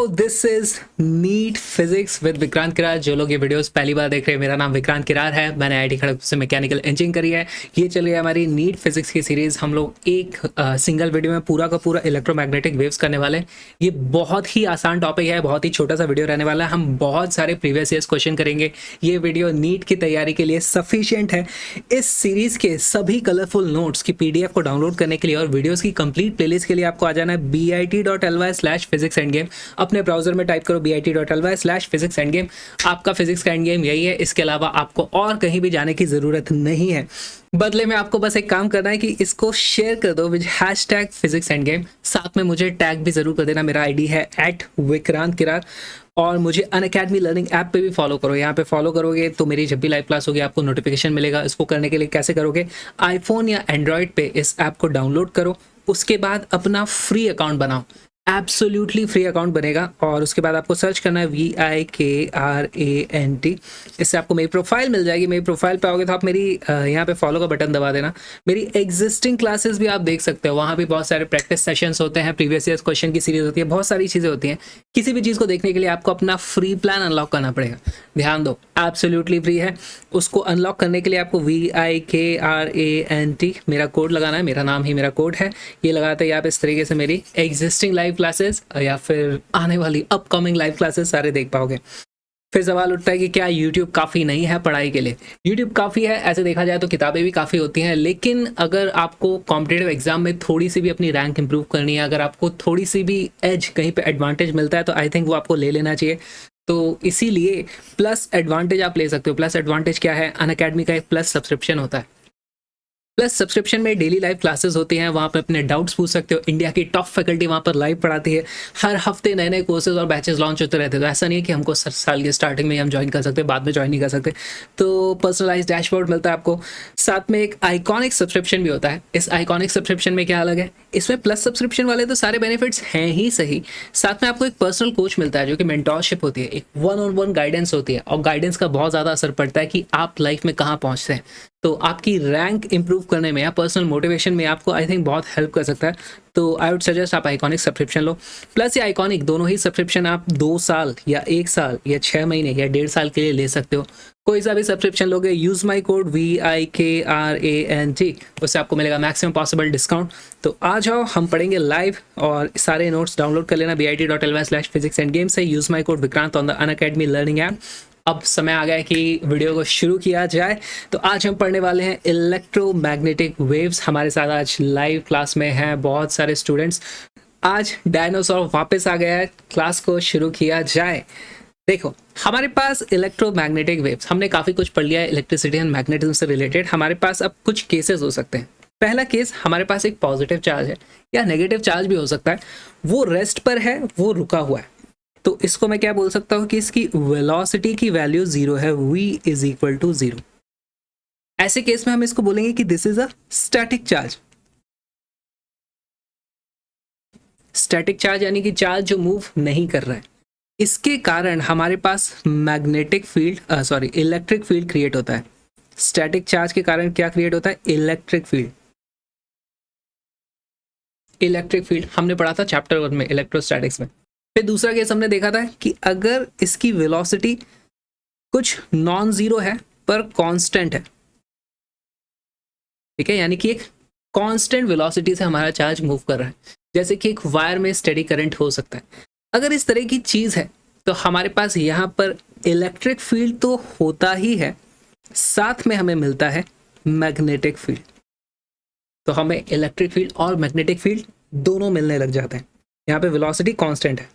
This is NEET physics with Vikrant Kirar. जो लोग ये वीडियोस पहली बार देख रहे हैं, मेरा नाम विक्रांत किरार है। मैंने आईआईटी खड़गपुर से मैकेनिकल इंजीनियरिंग करी है। ये चल रही है हमारी नीट फिजिक्स की सीरीज। हम लोग एक सिंगल वीडियो में पूरा का पूरा इलेक्ट्रोमैग्नेटिक वेव्स करने वाले हैं। ये बहुत ही आसान टॉपिक है, बहुत ही छोटा सा वीडियो रहने वाला है। हम बहुत सारे प्रीवियस ईयर्स क्वेश्चन करेंगे। ये वीडियो नीट की तैयारी के लिए सफिशिएंट है। इस सीरीज के सभी कलरफुल नोट्स की पीडीएफ को डाउनलोड करने के लिए और वीडियोस की कंप्लीट प्लेलिस्ट के लिए आपको आ जाना है bit.ly/physicsendgame। अपने ब्राउजर में टाइप करो bit.ly/physicsendgame। आपका फिजिक्स का एंड गेम यही है। इसके अलावा आपको और कहीं भी जाने की ज़रूरत नहीं है। बदले में आपको बस एक काम करना है कि इसको शेयर कर दो विद #physicsendgame। साथ में मुझे टैग भी ज़रूर कर देना। मेरा आईडी है @विक्रांत और मुझे अनअकैडमी लर्निंग ऐप पे भी फॉलो करो। यहाँ पे फॉलो करोगे तो मेरी जब भी लाइव क्लास होगी आपको नोटिफिकेशन मिलेगा। इसको करने के लिए कैसे करोगे, आईफोन या एंड्रॉयड पे इस ऐप को डाउनलोड करो। उसके बाद अपना फ्री अकाउंट बनाओ, एब्सोल्युटली फ्री अकाउंट बनेगा। और उसके बाद आपको सर्च करना है VIKRANT। इससे आपको मेरी प्रोफाइल मिल जाएगी। मेरी प्रोफाइल पे आओगे तो आप मेरी यहाँ पे फॉलो का बटन दबा देना। मेरी एग्जिस्टिंग क्लासेस भी आप देख सकते हो। वहाँ भी बहुत सारे प्रैक्टिस सेशंस होते हैं, प्रीवियस ईयर क्वेश्चन की सीरीज होती है, बहुत सारी चीज़ें होती हैं। किसी भी चीज़ को देखने के लिए आपको अपना फ्री प्लान अनलॉक करना पड़ेगा। ध्यान दो, एब्सोल्युटली फ्री है। उसको अनलॉक करने के लिए आपको VIKRANT मेरा कोड लगाना है। मेरा नाम ही मेरा कोड है। ये लगाते ही आप इस तरीके से मेरी एग्जिस्टिंग लाइव क्लासेस या फिर आने वाली अपकमिंग लाइव क्लासेस सारे देख पाओगे। फिर सवाल उठता है कि क्या YouTube काफ़ी नहीं है पढ़ाई के लिए? YouTube काफ़ी है, ऐसे देखा जाए तो किताबें भी काफ़ी होती हैं। लेकिन अगर आपको कॉम्पिटिटिव एग्जाम में थोड़ी सी भी अपनी रैंक इंप्रूव करनी है, अगर आपको थोड़ी सी भी एज कहीं पे एडवांटेज मिलता है, तो आई थिंक वो आपको ले लेना चाहिए। तो इसीलिए प्लस एडवांटेज आप ले सकते हो। प्लस एडवांटेज क्या है? अनअकैडमी का एक प्लस सब्सक्रिप्शन होता है। प्लस सब्सक्रिप्शन में डेली लाइव क्लासेस होती हैं। वहाँ पे अपने डाउट्स पूछ सकते हो। इंडिया की टॉप फैकल्टी वहाँ पर लाइव पढ़ाती है। हर हफ्ते नए नए कोर्सेज और बैचेस लॉन्च होते रहते हैं। तो ऐसा नहीं है कि हमको साल के स्टार्टिंग में हम ज्वाइन कर सकते हैं, बाद में ज्वाइन नहीं कर सकते। तो पर्सनलाइज डैशबोर्ड मिलता है आपको। साथ में एक आइकॉनिक सब्सक्रिप्शन भी होता है। इस आइकॉनिक सब्सक्रिप्शन में क्या अलग है? इसमें प्लस सब्सक्रिप्शन वाले तो सारे बेनिफिट्स हैं ही सही, साथ में आपको एक पर्सनल कोच मिलता है जो कि मेंटोरशिप होती है, एक 1-on-1 गाइडेंस होती है। और गाइडेंस का बहुत ज़्यादा असर पड़ता है कि आप लाइफ में कहाँ पहुँचते हैं। तो आपकी रैंक इंप्रूव करने में या पर्सनल मोटिवेशन में आपको आई थिंक बहुत हेल्प कर सकता है। तो आई वुड सजेस्ट आप आइकॉनिक सब्सक्रिप्शन लो। प्लस ये आइकॉनिक दोनों ही सब्सक्रिप्शन आप 2 साल या 1 साल या 6 महीने या 1.5 साल के लिए ले सकते हो। कोई सा भी सब्सक्रिप्शन लोगे, यूज़ माई कोड VIKRANT, उससे आपको मिलेगा मैक्सिमम पॉसिबल डिस्काउंट। तो आ जाओ, हम पढ़ेंगे लाइव और सारे नोट्स डाउनलोड कर लेना bit.ly/physicsendgame से। Use my code Vikrant on the Unacademy learning app. अब समय आ गया है कि वीडियो को शुरू किया जाए। तो आज हम पढ़ने वाले हैं इलेक्ट्रोमैग्नेटिक वेव्स। हमारे साथ आज लाइव क्लास में हैं बहुत सारे स्टूडेंट्स। आज डायनासोर वापस आ गया है। क्लास को शुरू किया जाए। देखो, हमारे पास इलेक्ट्रोमैग्नेटिक वेव्स, हमने काफ़ी कुछ पढ़ लिया है इलेक्ट्रिसिटी एंड मैग्नेटिज्म से रिलेटेड। हमारे पास अब कुछ केसेस हो सकते हैं। पहला केस, हमारे पास एक पॉजिटिव चार्ज है या नेगेटिव चार्ज भी हो सकता है। वो रेस्ट पर है, वो रुका हुआ है। तो इसको मैं क्या बोल सकता हूँ कि इसकी वेलोसिटी की वैल्यू 0 है, v=0। ऐसे केस में हम इसको बोलेंगे कि this is a static charge. Static charge यानी कि चार्ज जो मूव नहीं कर रहा है। इसके कारण हमारे पास magnetic field electric field create होता है। स्टैटिक चार्ज के कारण क्या क्रिएट होता है? Electric field. इलेक्ट्रिक फील्ड हमने पढ़ा था चैप्टर 1 में, इलेक्ट्रोस्टैटिक्स में। फिर दूसरा केस हमने देखा था कि अगर इसकी वेलोसिटी कुछ नॉन जीरो है पर कांस्टेंट है, ठीक है, यानी कि एक कांस्टेंट वेलोसिटी से हमारा चार्ज मूव कर रहा है, जैसे कि एक वायर में स्टेडी करंट हो सकता है। अगर इस तरह की चीज है तो हमारे पास यहाँ पर इलेक्ट्रिक फील्ड तो होता ही है, साथ में हमें मिलता है मैग्नेटिक फील्ड। तो हमें इलेक्ट्रिक फील्ड और मैग्नेटिक फील्ड दोनों मिलने लग जाते हैं। यहाँ पे वेलोसिटी कांस्टेंट है।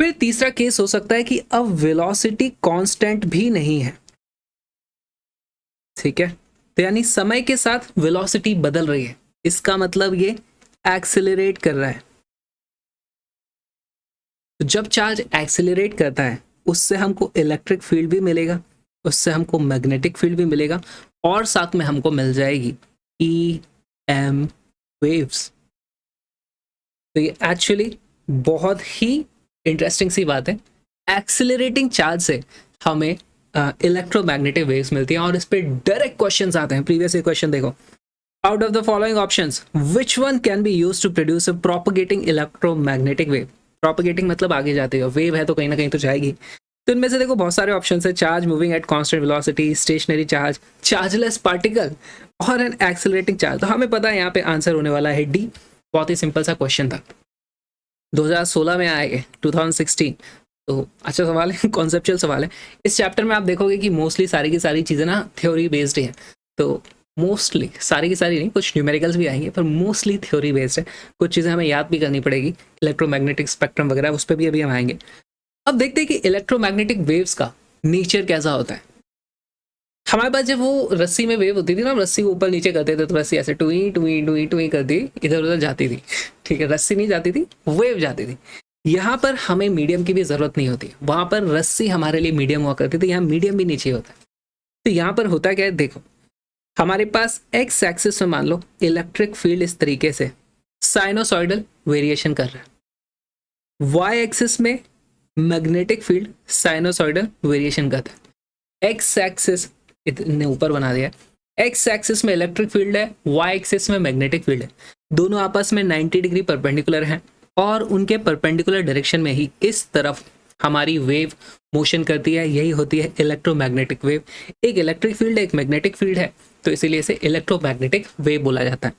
फिर तीसरा केस हो सकता है कि अब वेलोसिटी कांस्टेंट भी नहीं है, ठीक है, तो यानी समय के साथ वेलोसिटी बदल रही है। इसका मतलब ये एक्सेलरेट कर रहा है। तो जब चार्ज एक्सेलरेट करता है उससे हमको इलेक्ट्रिक फील्ड भी मिलेगा, उससे हमको मैग्नेटिक फील्ड भी मिलेगा और साथ में हमको मिल जाएगी EM वेव्स। तो ये एक्चुअली बहुत ही इंटरेस्टिंग सी बात है। एक्सेलरेटिंग चार्ज से हमें इलेक्ट्रोमैग्नेटिक वेव्स मिलती हैं और इस पे डायरेक्ट क्वेश्चंस आते हैं। प्रीवियस क्वेश्चन देखो, out of the following options which one can be used to produce a propagating electromagnetic wave? Propagating मतलब आगे जाती है, वेव है तो कहीं ना कहीं तो जाएगी। तो इनमें से देखो बहुत सारे ऑप्शन है, charge moving at constant velocity, stationary charge, chargeless particle और एन एक्सेलरेटिंग चार्ज। तो हमें पता है यहाँ पे आंसर होने वाला है डी। बहुत ही सिंपल सा क्वेश्चन था, 2016 में आए, 2016। तो अच्छा सवाल है, कॉन्सेप्चुअल सवाल है। इस चैप्टर में आप देखोगे कि मोस्टली सारी की सारी चीज़ें ना थ्योरी बेस्ड है। तो मोस्टली सारी की सारी नहीं, कुछ न्यूमेरिकल्स भी आएंगे, पर मोस्टली थ्योरी बेस्ड है। कुछ चीज़ें हमें याद भी करनी पड़ेगी, इलेक्ट्रोमैग्नेटिक स्पेक्ट्रम वगैरह, उस पर भी अभी हम आएंगे। अब देखते हैं कि इलेक्ट्रोमैग्नेटिक वेव्स का नेचर कैसा होता है। हमारे पास जब वो रस्सी में वेव होती थी ना, रस्सी को ऊपर नीचे करते थे तो रस्सी ऐसे टुई टुई टुई टुई करती इधर उधर जाती थी, ठीक है, रस्सी नहीं जाती थी, वेव जाती थी। यहाँ पर हमें मीडियम की भी जरूरत नहीं होती, वहां पर रस्सी हमारे लिए मीडियम हुआ करती थी, यहाँ मीडियम भी नीचे होता है। तो यहाँ पर होता क्या है, देखो हमारे पास एक्स एक्सिस में मान लो इलेक्ट्रिक फील्ड इस तरीके से साइनोसॉइडल वेरिएशन कर रहा है, वाई एक्सिस में मैग्नेटिक फील्ड साइनोसॉइडल वेरिएशन करता है। एक्स एक्सिस इतने ऊपर बना दिया, एक्स एक्सिस में इलेक्ट्रिक फील्ड है, वाई एक्सिस में मैग्नेटिक फील्ड है, दोनों आपस में 90 डिग्री परपेंडिकुलर हैं और उनके परपेंडिकुलर डायरेक्शन में ही इस तरफ हमारी वेव मोशन करती है, यही होती है इलेक्ट्रोमैग्नेटिक वेव। एक इलेक्ट्रिक फील्ड है, एक मैग्नेटिक फील्ड है, तो इसीलिए इसे इलेक्ट्रोमैग्नेटिक वेव बोला जाता है।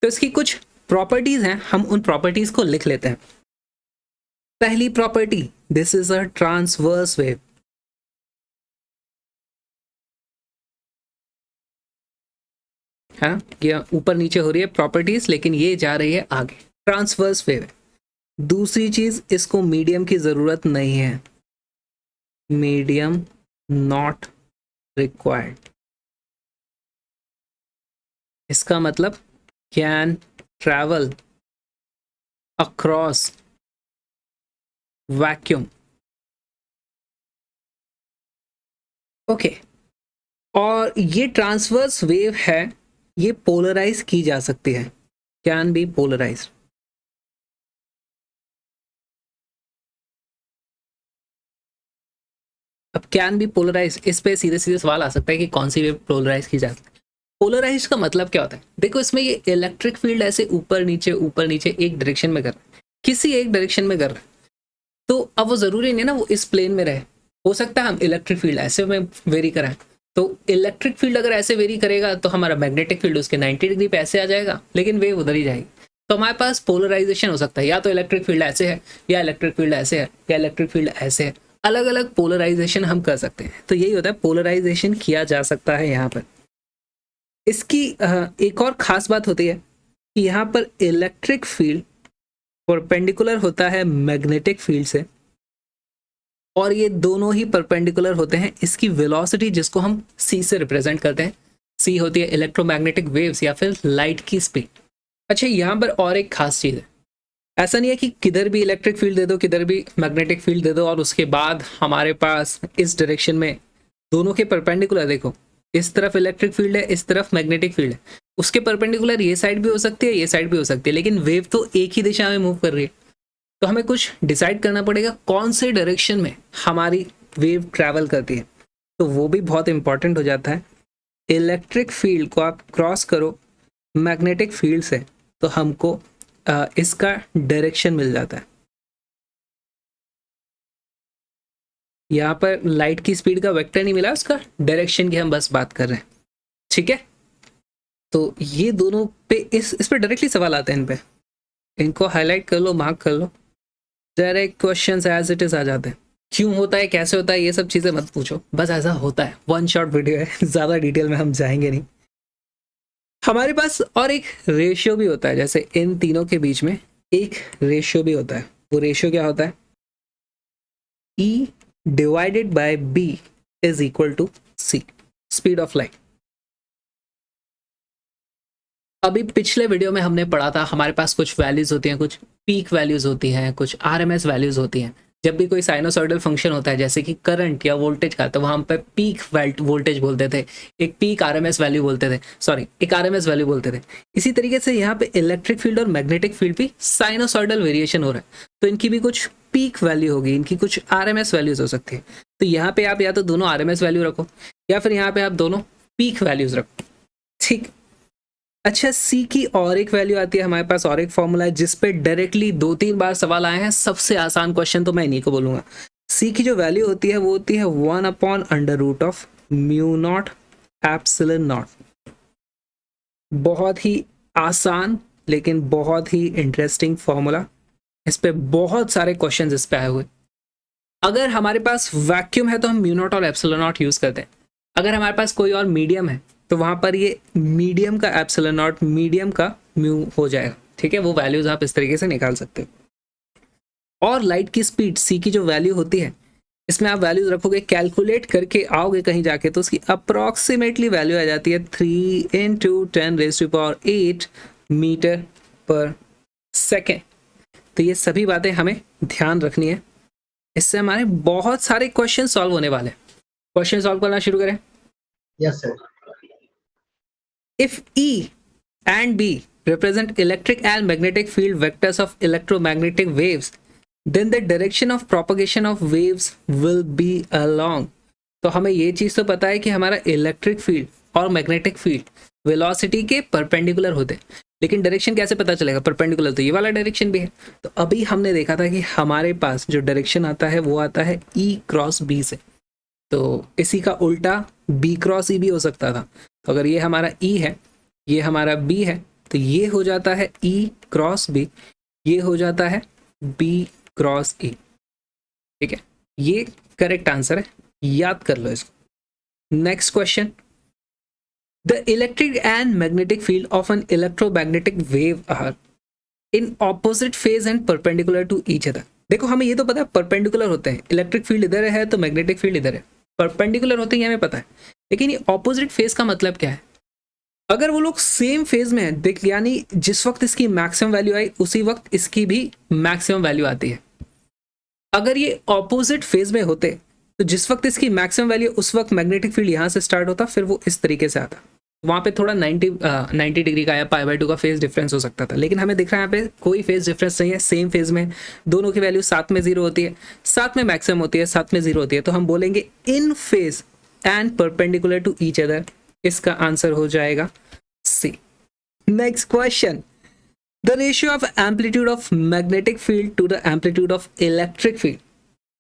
तो इसकी कुछ प्रॉपर्टीज हैं, हम उन प्रॉपर्टीज को लिख लेते हैं। पहली property, this is a transverse wave. है ना, ये ऊपर नीचे हो रही है प्रॉपर्टीज, लेकिन ये जा रही है आगे, ट्रांसवर्स वेव। दूसरी चीज, इसको मीडियम की जरूरत नहीं है, मीडियम नॉट रिक्वायर्ड। इसका मतलब can travel across vacuum. Okay, और ये ट्रांसवर्स वेव है, ये पोलराइज की जा सकती है, कैन बी पोलराइज। अब कैन बी पोलराइज, इस पे सीधे सीधे सवाल आ सकता है कि कौन सी वेव पोलराइज की जा सकती है। पोलराइज का मतलब क्या होता है, देखो इसमें ये इलेक्ट्रिक फील्ड ऐसे ऊपर नीचे एक डायरेक्शन में कर रहा है, किसी एक डायरेक्शन में कर रहा है। तो अब वो जरूरी नहीं है ना वो इस प्लेन में रहे, हो सकता है हम इलेक्ट्रिक फील्ड ऐसे में वेरी कराएं। तो इलेक्ट्रिक फील्ड अगर ऐसे वेरी करेगा तो हमारा मैग्नेटिक फील्ड उसके 90 डिग्री पे ऐसे आ जाएगा, लेकिन वेव उधर ही जाएगी। तो हमारे पास पोलराइजेशन हो सकता है, या तो इलेक्ट्रिक फील्ड ऐसे है, या इलेक्ट्रिक फील्ड ऐसे है, या इलेक्ट्रिक फील्ड ऐसे है, अलग अलग पोलराइजेशन हम कर सकते हैं। तो यही होता है, पोलराइजेशन किया जा सकता है यहाँ पर। इसकी एक और खास बात होती है कि यहाँ पर इलेक्ट्रिक फील्ड परपेंडिकुलर होता है मैग्नेटिक फील्ड से, और ये दोनों ही परपेंडिकुलर होते हैं इसकी वेलोसिटी, जिसको हम c से रिप्रेजेंट करते हैं। c होती है इलेक्ट्रोमैग्नेटिक वेव्स या फिर लाइट की स्पीड। अच्छा, यहाँ पर और एक खास चीज़ है, ऐसा नहीं है कि किधर भी इलेक्ट्रिक फील्ड दे दो, किधर भी मैग्नेटिक फील्ड दे दो और उसके बाद हमारे पास इस डायरेक्शन में दोनों के परपेंडिकुलर, देखो इस तरफ इलेक्ट्रिक फील्ड है, इस तरफ मैग्नेटिक फील्ड है, उसके परपेंडिकुलर ये साइड भी हो सकती है, ये साइड भी हो सकती है, लेकिन वेव तो एक ही दिशा में मूव कर रही है। तो हमें कुछ डिसाइड करना पड़ेगा कौन से डायरेक्शन में हमारी वेव ट्रैवल करती है। तो वो भी बहुत इंपॉर्टेंट हो जाता है। इलेक्ट्रिक फील्ड को आप क्रॉस करो मैग्नेटिक फील्ड से तो हमको इसका डायरेक्शन मिल जाता है। यहाँ पर लाइट की स्पीड का वेक्टर नहीं मिला, उसका डायरेक्शन की हम बस बात कर रहे हैं, ठीक है। तो ये दोनों पे इस पे डायरेक्टली सवाल आते हैं, इन पे इनको हाईलाइट कर लो, मार्क कर लो, direct questions as it is आ जाते हैं। क्यों होता है, कैसे होता है, ये सब चीजें मत पूछो, बस ऐसा होता है। वन शॉट वीडियो है, ज्यादा डिटेल में हम जाएंगे नहीं। हमारे पास और एक रेशियो भी होता है, जैसे इन तीनों के बीच में एक रेशियो भी होता है। वो रेशियो क्या होता है, E divided by B is equal to C, speed of light. अभी पिछले वीडियो में हमने पढ़ा था, हमारे पास कुछ वैल्यूज होती हैं, कुछ पीक वैल्यूज होती हैं, कुछ RMS वैल्यूज होती हैं। जब भी कोई साइनोसॉइडल फंक्शन होता है, जैसे कि करंट या वोल्टेज का, तो वहां पे पीक वोल्टेज बोलते थे, एक पीक RMS वैल्यू बोलते थे, सॉरी एक RMS वैल्यू बोलते थे। इसी तरीके से यहाँ पे इलेक्ट्रिक फील्ड और मैग्नेटिक फील्ड भी साइनोसॉइडल वेरिएशन हो रहा है, तो इनकी भी कुछ पीक वैल्यू होगी, इनकी कुछ RMS वैल्यूज हो सकती है। तो यहाँ पे आप या तो दोनों RMS वैल्यू रखो, या फिर यहाँ पे आप दोनों पीक वैल्यूज रखो, ठीक। अच्छा, सी की और एक वैल्यू आती है हमारे पास, और एक फॉर्मूला है जिस पे डायरेक्टली 2-3 बार सवाल आए हैं। सबसे आसान क्वेश्चन तो मैं इन्हीं को बोलूंगा। सी की जो वैल्यू होती है वो होती है 1/√ऑफ म्यू नॉट एप्सिलॉन नॉट। बहुत ही आसान लेकिन बहुत ही इंटरेस्टिंग फॉर्मूला। इस पे बहुत सारे क्वेश्चंस इस पे आए हुए। अगर हमारे पास वैक्यूम है तो हम म्यू नॉट और एप्सिलॉन नॉट यूज करते हैं। अगर हमारे पास कोई और मीडियम है तो वहां पर ये मीडियम का एप्सिलॉन नॉट, मीडियम का म्यू हो जाएगा। ठीक है, वो वैल्यूज आप इस तरीके से निकाल सकते हो। और लाइट की स्पीड सी की जो वैल्यू होती है, इसमें आप वैल्यूज रखोगे, कैलकुलेट करके आओगे कहीं जाके तो उसकी अप्रोक्सीमेटली वैल्यू आ जाती है 3 × 10⁸ मीटर पर सेकेंड। तो ये सभी बातें हमें ध्यान रखनी है। इससे हमारे बहुत सारे क्वेश्चन सॉल्व होने वाले हैं। क्वेश्चन सॉल्व करना शुरू करें। Yes sir. If E and B represent electric and magnetic field vectors of electromagnetic waves, then the direction of propagation of waves will be along. तो हमें ये चीज तो पता है कि हमारा इलेक्ट्रिक फील्ड और मैग्नेटिक फील्ड वेलोसिटी के परपेंडिकुलर होते हैं, लेकिन डायरेक्शन कैसे पता चलेगा? परपेंडिकुलर तो ये वाला डायरेक्शन भी है। तो अभी हमने देखा था कि हमारे पास जो डायरेक्शन आता है वो आता है E क्रॉस B से। तो इसी का उल्टा B क्रॉस E भी हो सकता था। तो अगर ये हमारा E है, ये हमारा B है, तो ये हो जाता है E क्रॉस B, ये हो जाता है B क्रॉस E। ठीक है, ये करेक्ट आंसर है, याद कर लो इसको। Next question, the electric and magnetic field of an electromagnetic wave are in opposite phase and perpendicular to each other. देखो हमें ये तो पता है परपेंडिकुलर होते हैं, इलेक्ट्रिक फील्ड इधर है तो मैग्नेटिक फील्ड इधर है। परपेंडिकुलर होते हैं ये हमें पता है, लेकिन ये ऑपोजिट फेज का मतलब क्या है? अगर वो लोग सेम फेज में है, देख यानी जिस वक्त इसकी मैक्सिमम वैल्यू आई उसी वक्त इसकी भी मैक्सिमम वैल्यू आती है। अगर ये ऑपोजिट फेज में होते तो जिस वक्त इसकी मैक्सिमम वैल्यू उस वक्त मैग्नेटिक फील्ड यहाँ से स्टार्ट होता, फिर वो इस तरीके से आता। वहां पे थोड़ा 90 डिग्री का या π/2 का फेज डिफरेंस हो सकता था, लेकिन हमें दिख रहा है यहाँ पे कोई फेज डिफरेंस नहीं है, सेम फेज में दोनों की वैल्यू साथ में 0 होती है, साथ में मैक्सिमम होती है, साथ में 0 होती है। तो हम बोलेंगे in phase and perpendicular to each other. इसका आंसर हो जाएगा C. Next question, the ratio of amplitude of magnetic field to the amplitude of electric field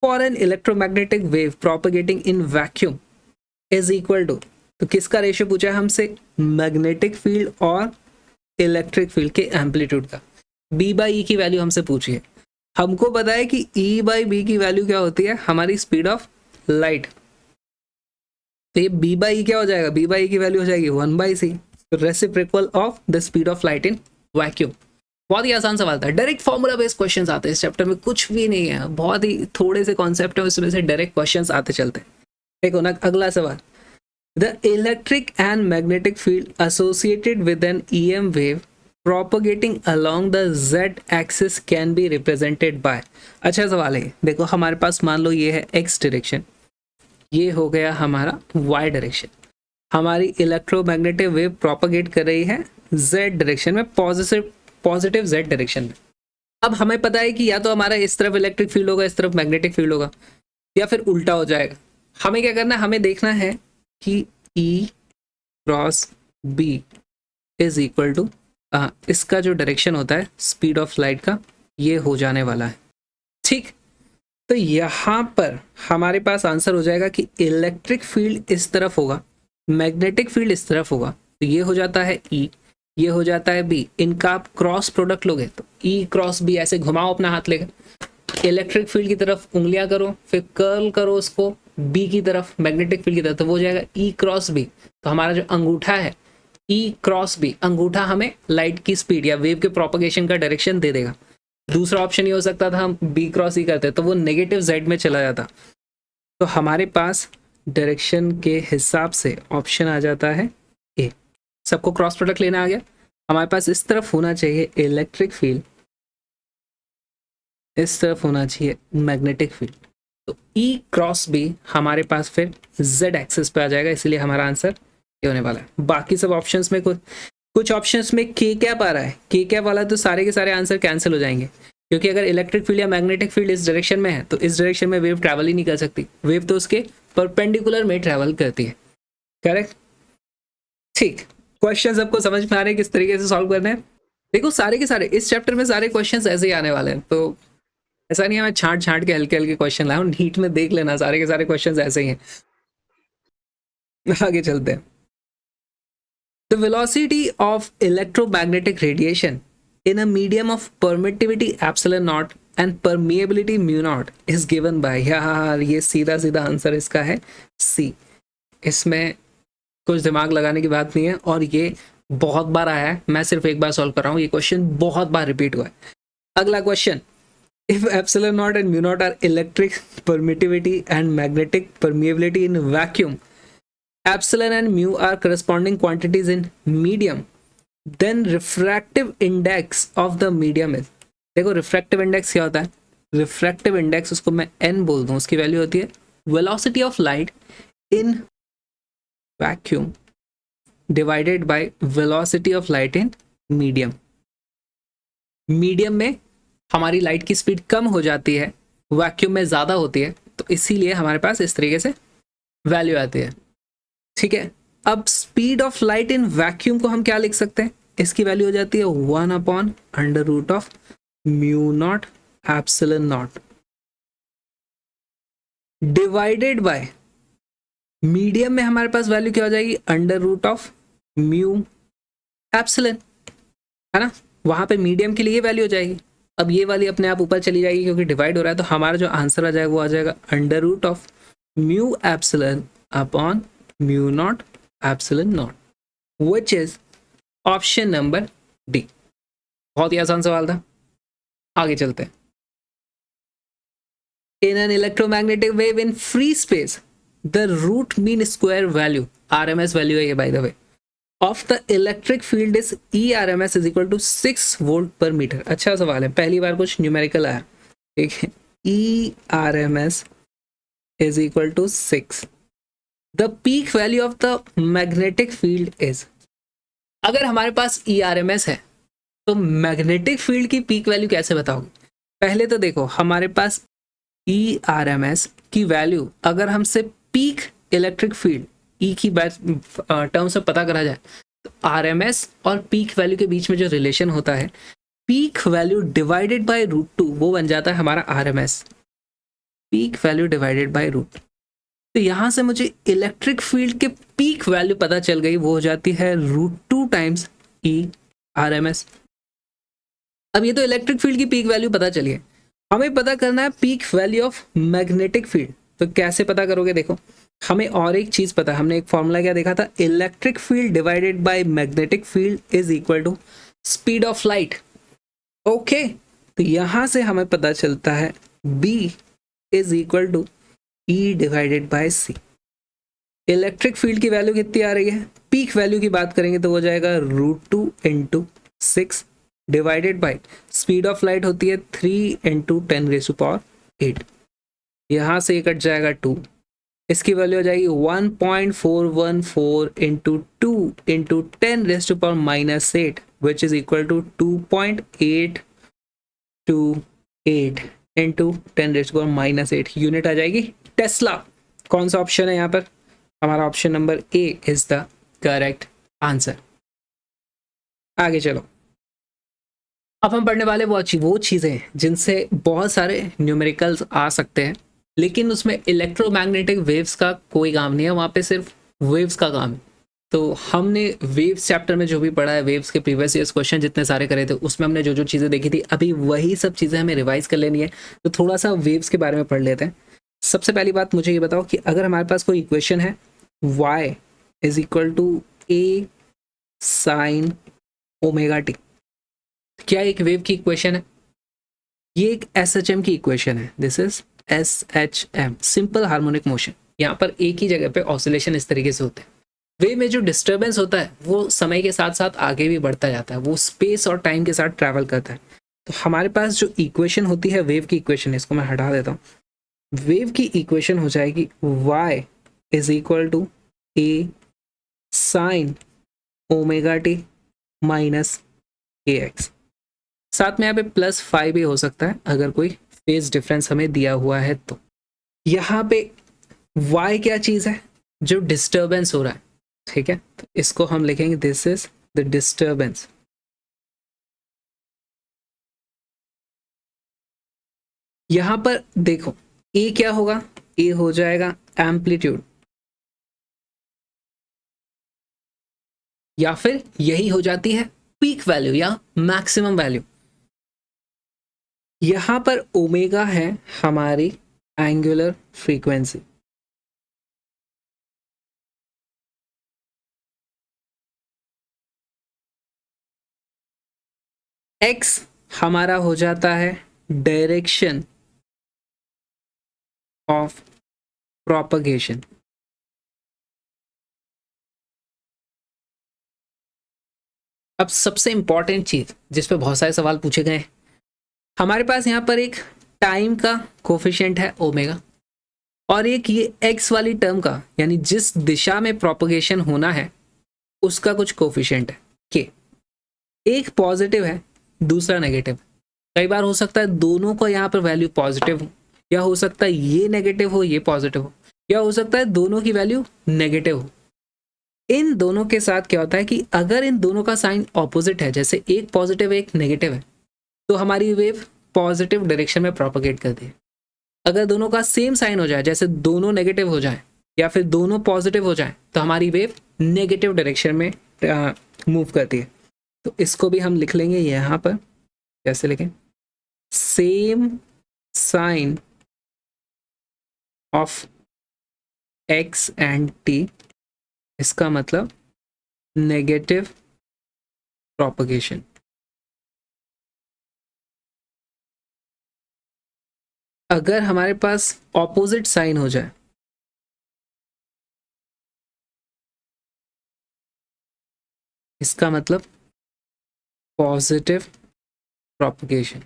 for an electromagnetic wave propagating in vacuum is equal to. तो किसका ratio पूछा है हमसे? Magnetic field और electric field के amplitude का। B/E की value हमसे पूछी है। हमको पता है कि E/B की वैल्यू क्या होती है? हमारी स्पीड ऑफ लाइट। तो ये B/E क्या हो जाएगा? B/E की वैल्यू हो जाएगी 1/c, reciprocal of the speed of light in vacuum. बहुत ही आसान सवाल था, डायरेक्ट फॉर्मूला बेस्ड क्वेश्चंस आते हैं इस चैप्टर में, कुछ भी नहीं है, बहुत ही थोड़े से कॉन्सेप्ट है उसमें से डायरेक्ट क्वेश्चंस आते चलते हैं। देखो ना अगला सवाल, the electric and magnetic field associated with an EM wave propagating along the z axis can be represented by। अच्छा सवाल है, देखो हमारे पास मान लो ये है x डायरेक्शन, ये हो गया हमारा y डायरेक्शन। हमारी इलेक्ट्रोमैग्नेटिक वेव प्रोपगेट कर रही है z डायरेक्शन में, पॉजिटिव z डायरेक्शन में। अब हमें पता है कि या तो हमारा इस तरफ इलेक्ट्रिक फील्ड होगा, इस तरफ मैग्नेटिक फील्ड होगा, या फिर उल्टा हो जाएगा। हमें क्या करना है? हमें देखना है कि E cross B is equal to इसका जो डायरेक्शन होता है स्पीड ऑफ लाइट का, ये हो जाने वाला है। ठीक, तो यहाँ पर हमारे पास आंसर हो जाएगा कि इलेक्ट्रिक फील्ड इस तरफ होगा, मैग्नेटिक फील्ड इस तरफ होगा। तो ये हो जाता है E, ये हो जाता है B। इनका आप क्रॉस प्रोडक्ट लोगे तो E क्रॉस B, ऐसे घुमाओ अपना हाथ लेकर, इलेक्ट्रिक फील्ड की तरफ उंगलियां करो, फिर कर्ल करो उसको B की तरफ, मैग्नेटिक फील्ड की तरफ, तो वो जाएगा E क्रॉस B। तो हमारा जो अंगूठा है E क्रॉस B, अंगूठा हमें लाइट की स्पीड या वेव के प्रोपगेशन का डायरेक्शन दे देगा। दूसरा ऑप्शन ये हो सकता था हम B क्रॉस E करते तो वो नेगेटिव Z में चला जाता। तो हमारे पास डायरेक्शन के हिसाब से ऑप्शन आ जाता है ए। सबको क्रॉस प्रोडक्ट लेना आ गया। हमारे पास इस तरफ होना चाहिए इलेक्ट्रिक फील्ड, इस तरफ होना चाहिए मैग्नेटिक फील्ड। तो E क्रॉस B हमारे पास फिर Z एक्सिस पे आ जाएगा, इसलिए हमारा आंसर ये होने वाला है। बाकी सब ऑप्शंस में कुछ ऑप्शंस में K कैप आ रहा है, K कैप वाला तो सारे के सारे आंसर कैंसिल हो जाएंगे, क्योंकि अगर इलेक्ट्रिक फील्ड या मैग्नेटिक फील्ड इस डायरेक्शन में है तो इस डायरेक्शन में वेव ट्रैवल ही नहीं कर सकती, वेव तो उसके परपेंडिकुलर में ट्रैवल करती है। करेक्ट। ठीक, क्वेश्चन सबको समझ में आ रहे हैं किस तरीके से सॉल्व करने हैं? देखो सारे के सारे इस चैप्टर में सारे क्वेश्चंस ऐसे ही आने वाले हैं, तो ऐसा नहीं है मैं छांट छांट के हल्के हल्के क्वेश्चन लाऊं, नीट में देख लेना सारे के सारे क्वेश्चंस ऐसे ही हैं। आगे चलते हैं। The velocity of electromagnetic radiation in a medium of permittivity epsilon naught and permeability mu naught is given by, यार ये सीधा सीधा आंसर इसका है सी। इसमें कुछ दिमाग लगाने की बात नहीं है और ये बहुत बार आया है, मैं सिर्फ एक बार सॉल्व कर रहा हूँ, ये क्वेश्चन बहुत बार रिपीट हुआ है। अगला question, if epsilon naught and mu naught are electric permittivity and magnetic permeability in vacuum, epsilon and mu are corresponding quantities in medium, then refractive index of the medium is. देखो refractive index क्या होता है? Refractive index, उसको मैं n बोल दूं, उसकी value होती है velocity of light in vacuum divided by velocity of light in medium. Medium में हमारी लाइट की स्पीड कम हो जाती है, वैक्यूम में ज़्यादा होती है, तो इसीलिए हमारे पास इस तरीके से वैल्यू आती है। ठीक है, अब speed of light in vacuum को हम क्या लिख सकते हैं? इसकी वैल्यू हो जाती है 1/√ऑफ mu not epsilon naught divided by medium में हमारे पास वैल्यू क्या हो जाएगी? √ऑफ म्यू एप्सिलॉन, है ना? वहां पे मीडियम के लिए वैल्यू हो जाएगी। अब ये वाली अपने आप ऊपर चली जाएगी क्योंकि डिवाइड हो रहा है, तो हमारा जो आंसर आ जाएगा वो आ जाएगा √ऑफ mu epsilon upon mu not epsilon naught, which is option number D. बहुत ही आसान सवाल था, आगे चलते हैं। In an electromagnetic wave in free space the root mean square value, RMS value है ये by the way, of the electric field is ERMS is equal to 6 volt per metre. अच्छा सवाल है, पहली बार कुछ न्यूमेरिकल आया। ठीक है, ERMS is equal to 6, the peak value of the magnetic field is. अगर हमारे पास ERMS है तो मैग्नेटिक फील्ड की पीक वैल्यू कैसे बताओगे? पहले तो देखो हमारे पास ERMS की वैल्यू अगर हमसे पीक इलेक्ट्रिक फील्ड E की टर्म से पता करा जाए तो RMS और पीक वैल्यू के बीच में जो रिलेशन होता है, पीक वैल्यू डिवाइडेड बाय √2, वो बन जाता है हमारा RMS, peak value divided by √2। तो यहां से मुझे इलेक्ट्रिक फील्ड के पीक वैल्यू पता चल गई, वो हो जाती है √2 टाइम्स ERMS। अब ये तो इलेक्ट्रिक फील्ड की पीक वैल्यू पता चली है, हमें पता करना है peak value of magnetic field. तो कैसे पता करोगे? देखो हमें और एक चीज पता है, हमने एक फॉर्मूला क्या देखा था, electric field divided by magnetic field is equal to speed of light. Okay, तो यहां से हमें पता चलता है B is equal to E divided by C। Electric field की वैल्यू कितनी आ रही है? पीक वैल्यू की बात करेंगे तो वो जाएगा √2 into 6 divided by speed of light होती है 3 इंटू 10⁸। यहाँ से कट जाएगा 2, इसकी वैल्यू हो जाएगी 1.414 into 2 into 10⁻⁻8 which is equal to 2.828 into 10⁻⁻8 unit आ जाएगी टेस्ला। कौन सा ऑप्शन है यहाँ पर? हमारा option number A is the correct answer. आगे चलो, अब हम पढ़ने वाले वो चीज़ें जिनसे बहुत सारे न्यूमेरिकल्स आ सकते हैं, लेकिन उसमें इलेक्ट्रोमैग्नेटिक वेव्स का कोई काम नहीं है, वहाँ पे सिर्फ वेव्स का काम है। तो हमने वेव्स चैप्टर में जो भी पढ़ा है, वेव्स के प्रीवियस ईयर्स क्वेश्चन जितने सारे करे थे, उसमें हमने जो जो चीज़ें देखी थी, अभी वही सब चीज़ें हमें रिवाइज कर लेनी है। तो थोड़ा सा वेव्स के बारे में पढ़ लेते हैं। सबसे पहली बात मुझे ये बताओ कि अगर हमारे पास कोई इक्वेशन है y is equal to a sin ω_t, क्या एक वेव की इक्वेशन है? ये एक SHM की इक्वेशन है। This is SHM, simple harmonic motion. यहाँ पर एक ही जगह पे ऑसिलेशन इस तरीके से होते हैं। वेव में जो डिस्टर्बेंस होता है वो समय के साथ साथ आगे भी बढ़ता जाता है, वो स्पेस और टाइम के साथ ट्रैवल करता है। तो हमारे पास जो इक्वेशन होती है वेव की इक्वेशन, इसको मैं हटा देता हूँ। वेव की इक्वेशन हो जाएगी y is equal to a sin ω_t minus kx। साथ में यहाँ पे +5 भी हो सकता है अगर कोई फेज डिफरेंस हमें दिया हुआ है तो। यहाँ पे y क्या चीज़ है? जो डिस्टर्बेंस हो रहा है, ठीक है, तो इसको हम लिखेंगे दिस इज द डिस्टर्बेंस। यहां पर देखो ए क्या होगा, ए हो जाएगा एम्पलीट्यूड, या फिर यही हो जाती है पीक वैल्यू या मैक्सिमम वैल्यू। यहां पर ओमेगा है हमारी एंगुलर फ्रीक्वेंसी, एक्स हमारा हो जाता है डायरेक्शन ऑफ प्रोपगेशन। अब सबसे इंपॉर्टेंट चीज जिस पे बहुत सारे सवाल पूछे गए हैं, हमारे पास यहाँ पर एक टाइम का कोफिशिएंट है ओमेगा, और एक ये एक्स वाली टर्म का, यानी जिस दिशा में प्रोपगेशन होना है उसका कुछ कोफिशिएंट है के। एक पॉजिटिव है, दूसरा नेगेटिव। कई बार हो सकता है दोनों को यहाँ पर वैल्यू पॉजिटिव हो, या हो सकता है ये नेगेटिव हो ये पॉजिटिव हो, या हो सकता है दोनों की वैल्यू नेगेटिव हो। इन दोनों के साथ क्या होता है कि अगर इन दोनों का साइन ऑपोजिट है, जैसे एक पॉजिटिव एक नेगेटिव है, तो हमारी वेव पॉजिटिव डायरेक्शन में प्रोपगेट करती है। अगर दोनों का सेम साइन हो जाए, जैसे दोनों नेगेटिव हो जाए या फिर दोनों पॉजिटिव हो जाए, तो हमारी वेव नेगेटिव डायरेक्शन में मूव करती है। तो इसको भी हम लिख लेंगे यहाँ पर, कैसे लिखें, same sign of X and T, इसका मतलब नेगेटिव प्रोपगेशन। अगर हमारे पास ऑपोजिट साइन हो जाए, इसका मतलब positive propagation.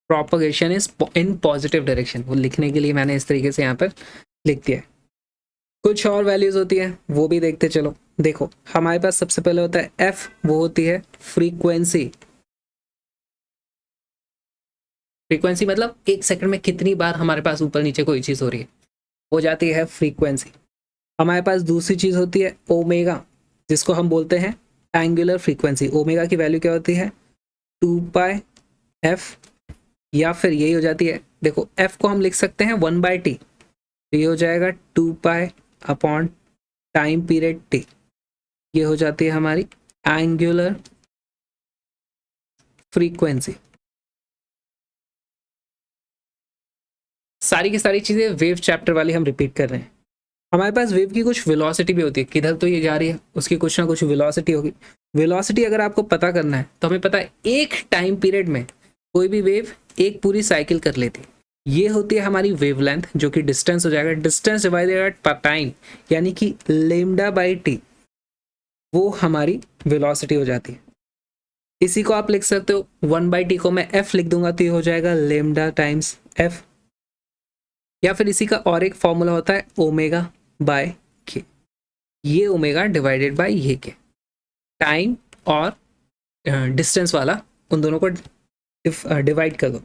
Propagation is in positive direction, वो लिखने के लिए मैंने इस तरीके से यहाँ पर लिख दिया है। कुछ और वैल्यूज होती है वो भी देखते चलो। देखो हमारे पास सबसे पहले होता है एफ, वो होती है फ्रीक्वेंसी। फ्रीक्वेंसी मतलब एक सेकंड में कितनी बार हमारे पास ऊपर नीचे कोई चीज हो रही है, हो जाती है फ्रीक्वेंसी। हमारे पास दूसरी चीज होती है ओमेगा, जिसको हम बोलते हैं एंगुलर फ्रीक्वेंसी। ओमेगा की वैल्यू क्या होती है, 2 पाई एफ, या फिर यही हो जाती है, देखो एफ को हम लिख सकते हैं 1/t, तो ये हो जाएगा 2 pi upon time period T. ये हो जाती है हमारी एंगुलर फ्रीक्वेंसी। सारी की सारी चीजें वेव चैप्टर वाली हम रिपीट कर रहे हैं। हमारे पास वेव की कुछ वेलोसिटी भी होती है, किधर तो ये जा रही है उसकी कुछ ना कुछ वेलोसिटी होगी। वेलोसिटी अगर आपको पता करना है तो हमें पता है एक टाइम पीरियड में कोई भी वेव एक पूरी साइकिल कर लेती है। ये होती है हमारी वेवलेंथ, जो कि डिस्टेंस हो जाएगा, डिस्टेंस डिवाइडेड बाय टाइम, यानी कि लेमडा बाई टी, वो हमारी वेलोसिटी हो जाती है। इसी को आप लिख सकते हो 1/t को मैं f लिख दूंगा तो ये हो जाएगा लेमडा टाइम्स f, या फिर इसी का और एक फॉर्मूला होता है ओमेगा बाय के। ये ओमेगा डिवाइडेड बाय ये के, टाइम और डिस्टेंस वाला, उन दोनों को डिवाइड कर दो।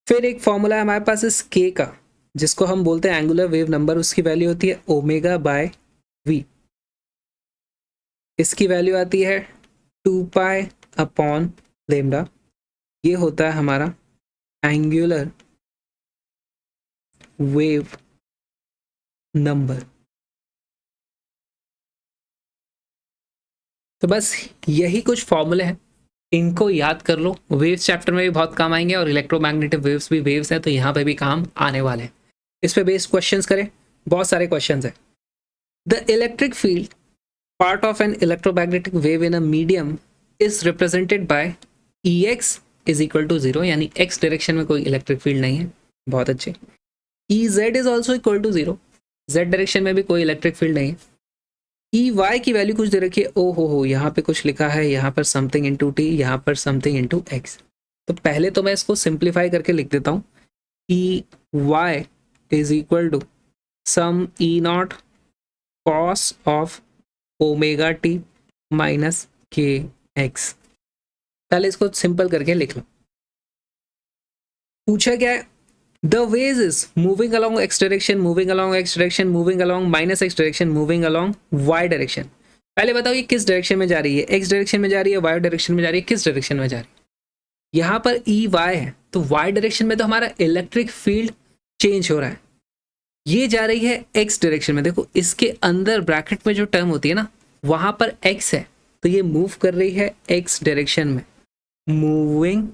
फिर एक फॉर्मूला है हमारे पास इस के का, जिसको हम बोलते हैं एंगुलर वेव नंबर। उसकी वैल्यू होती है ओमेगा बाय वी। इसकी वैल्यू आती है 2 पाई अपॉन लेमडा। ये होता है हमारा एंगुलर वेव नंबर। तो बस यही कुछ फॉर्मूले हैं, इनको याद कर लो, वेव्स चैप्टर में भी बहुत काम आएंगे, और इलेक्ट्रोमैग्नेटिक वेव्स भी वेव्स हैं तो यहाँ पे भी काम आने वाले हैं। इस पे बेस्ड क्वेश्चंस करें, बहुत सारे क्वेश्चंस हैं। The electric field part of an electromagnetic wave in a medium is represented by E x is equal to 0, यानी एक्स डायरेक्शन में कोई इलेक्ट्रिक फील्ड नहीं है, बहुत अच्छे। E z is also equal to 0, z direction में भी कोई इलेक्ट्रिक फील्ड नहीं है। ई वाई की वैल्यू कुछ दे रखी है, ओ हो यहाँ पे कुछ लिखा है, यहाँ पर समथिंग इंटू टी, यहाँ पर समथिंग इंटू एक्स। तो पहले तो मैं इसको सिंप्लीफाई करके लिख देता हूँ, E y is equal to some E not cos of omega t minus k x. पहले इसको सिंपल करके लिख लो। पूछा क्या है, the wave is moving along x direction, moving along x direction, moving along minus x direction, moving along y direction. पहले बताओ ये किस डायरेक्शन में जा रही है, एक्स डायरेक्शन में जा रही है, वाई डायरेक्शन में जा रही है, किस डायरेक्शन में जा रही है? यहाँ पर ई वाई है तो वाई डायरेक्शन में तो हमारा इलेक्ट्रिक फील्ड चेंज हो रहा है, ये जा रही है एक्स डायरेक्शन में। देखो इसके अंदर ब्रैकेट में जो टर्म होती है ना वहां पर एक्स है, तो ये मूव कर रही है एक्स डायरेक्शन में, मूविंग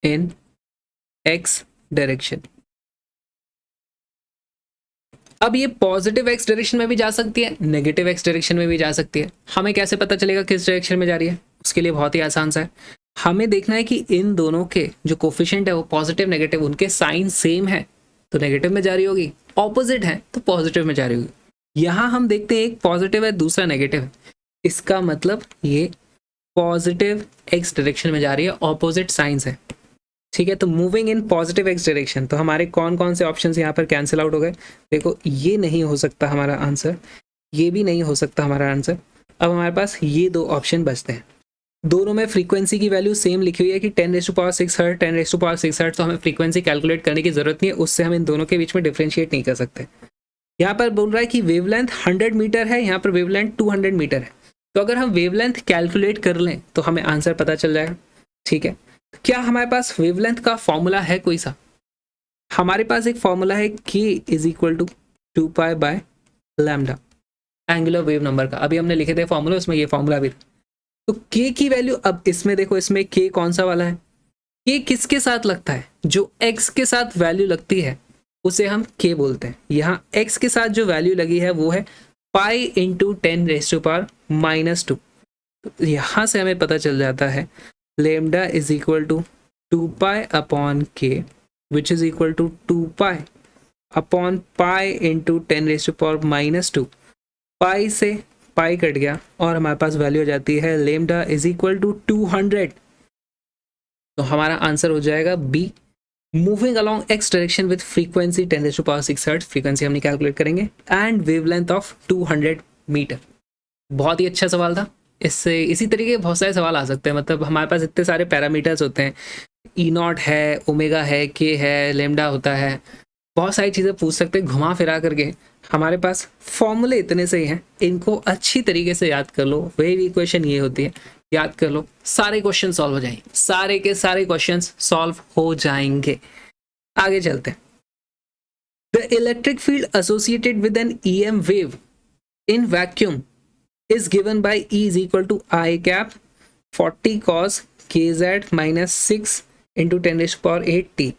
इन एक्स डायरेक्शन। अब ये पॉजिटिव एक्स डायरेक्शन में भी जा सकती है, नेगेटिव एक्स डायरेक्शन में भी जा सकती है। हमें कैसे पता चलेगा किस डायरेक्शन में जा रही है? उसके लिए बहुत ही आसान सा है, हमें देखना है कि इन दोनों के जो कोफिशिएंट है वो पॉजिटिव नेगेटिव उनके साइन सेम है तो नेगेटिव में जा रही होगी, ऑपोजिट है तो पॉजिटिव में जा रही होगी। यहां हम देखते हैं एक पॉजिटिव है दूसरा नेगेटिव है, इसका मतलब ये पॉजिटिव एक्स डायरेक्शन में जा रही है, ऑपोजिट साइंस है। ठीक है, तो moving in positive x direction, तो हमारे कौन कौन से ऑप्शंस यहाँ पर कैंसिल आउट हो गए? देखो ये नहीं हो सकता हमारा आंसर, ये भी नहीं हो सकता हमारा आंसर। अब हमारे पास ये दो ऑप्शन बचते हैं, दोनों में फ्रीक्वेंसी की वैल्यू सेम लिखी हुई है कि 10⁻6 हर्ट्ज 10⁻6 हर्ट्ज, तो हमें फ्रीक्वेंसी कैलकुलेट करने की जरूरत नहीं है, उससे हम इन दोनों के बीच में डिफ्रेंशिएट नहीं कर सकते। यहाँ पर बोल रहा है कि वेवलेंथ 100 मीटर है, यहाँ पर वेवलेंथ 200 मीटर है, तो अगर हम वेवलेंथ कैलकुलेट कर लें तो हमें आंसर पता चल जाएगा। ठीक है, क्या हमारे पास वेवलेंथ का फॉर्मूला है कोई सा? हमारे पास एक फॉर्मूला है k is equal to 2π/λ angular wave number का, अभी हमने लिखे थे फॉर्मूला, उसमें ये फॉर्मूला भी था। तो k की वैल्यू, अब इसमें देखो इसमें k कौन सा वाला है, k किसके साथ लगता है? जो x के साथ वैल्यू लगती है उसे हम k बोलते हैं। यहाँ x के साथ जो वैल्यू लगी है वो है पाई इंटू 10⁻⁻²। तो यहाँ से हमें पता चल जाता है lambda is equal to 2π/k which is equal to 2π/pi into 10⁻⁻²। पाई से पाई कट गया और हमारे पास वैल्यू आ जाती है lambda is equal to 200। तो हमारा आंसर हो जाएगा B, moving along x direction with frequency 10⁻6 hertz, frequency हमने कैलकुलेट करेंगे, एंड वेवलेंथ ऑफ 200 मीटर। बहुत ही अच्छा सवाल था, इससे इसी तरीके के बहुत सारे सवाल आ सकते हैं, मतलब हमारे पास इतने सारे पैरामीटर्स होते हैं, E0 है, ओमेगा है, के है, लेमडा होता है, बहुत सारी चीज़ें पूछ सकते हैं घुमा फिरा करके। हमारे पास फॉर्मूले इतने सही हैं, इनको अच्छी तरीके से याद कर लो। वेव इक्वेशन ये होती है, याद कर लो, सारे क्वेश्चन सॉल्व हो जाएंगे, सारे के सारे क्वेश्चन सॉल्व हो जाएंगे। आगे चलते हैं। The electric field associated with an EM wave in vacuum is given by E is equal to I cap 40 cos kz minus 6 into 10⁸ t,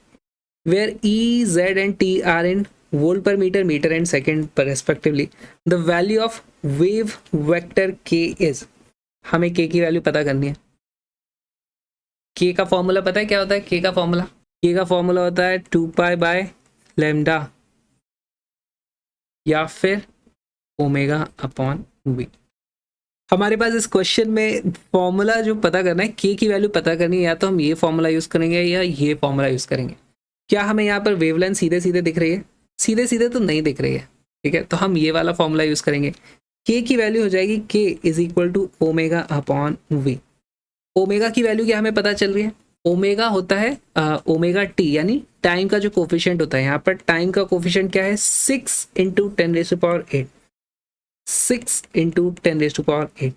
where E, Z and T are in volt per meter, meter and second respectively. The value of wave vector k is, हमें k की value पता करनी है। k का formula पता है क्या होता है? k का फॉर्मूला होता है 2π/λ या फिर ω/v। हमारे पास इस क्वेश्चन में फॉर्मूला जो पता करना है, के की वैल्यू पता करनी है, या तो हम ये फॉर्मूला यूज करेंगे या ये फॉर्मूला यूज करेंगे। क्या हमें यहाँ पर वेवलेंथ सीधे सीधे दिख रही है? सीधे सीधे तो नहीं दिख रही है, ठीक है, तो हम ये वाला फॉर्मूला यूज करेंगे। के की वैल्यू हो जाएगी k is equal to ω/v। Omega की वैल्यू क्या हमें पता चल रही है? ओमेगा होता है ओमेगा टी, यानी टाइम का जो कोफिशिएंट होता है। यहाँ पर टाइम का कोफिशिएंट क्या है? 6 × 10⁸ 6 × 10⁸।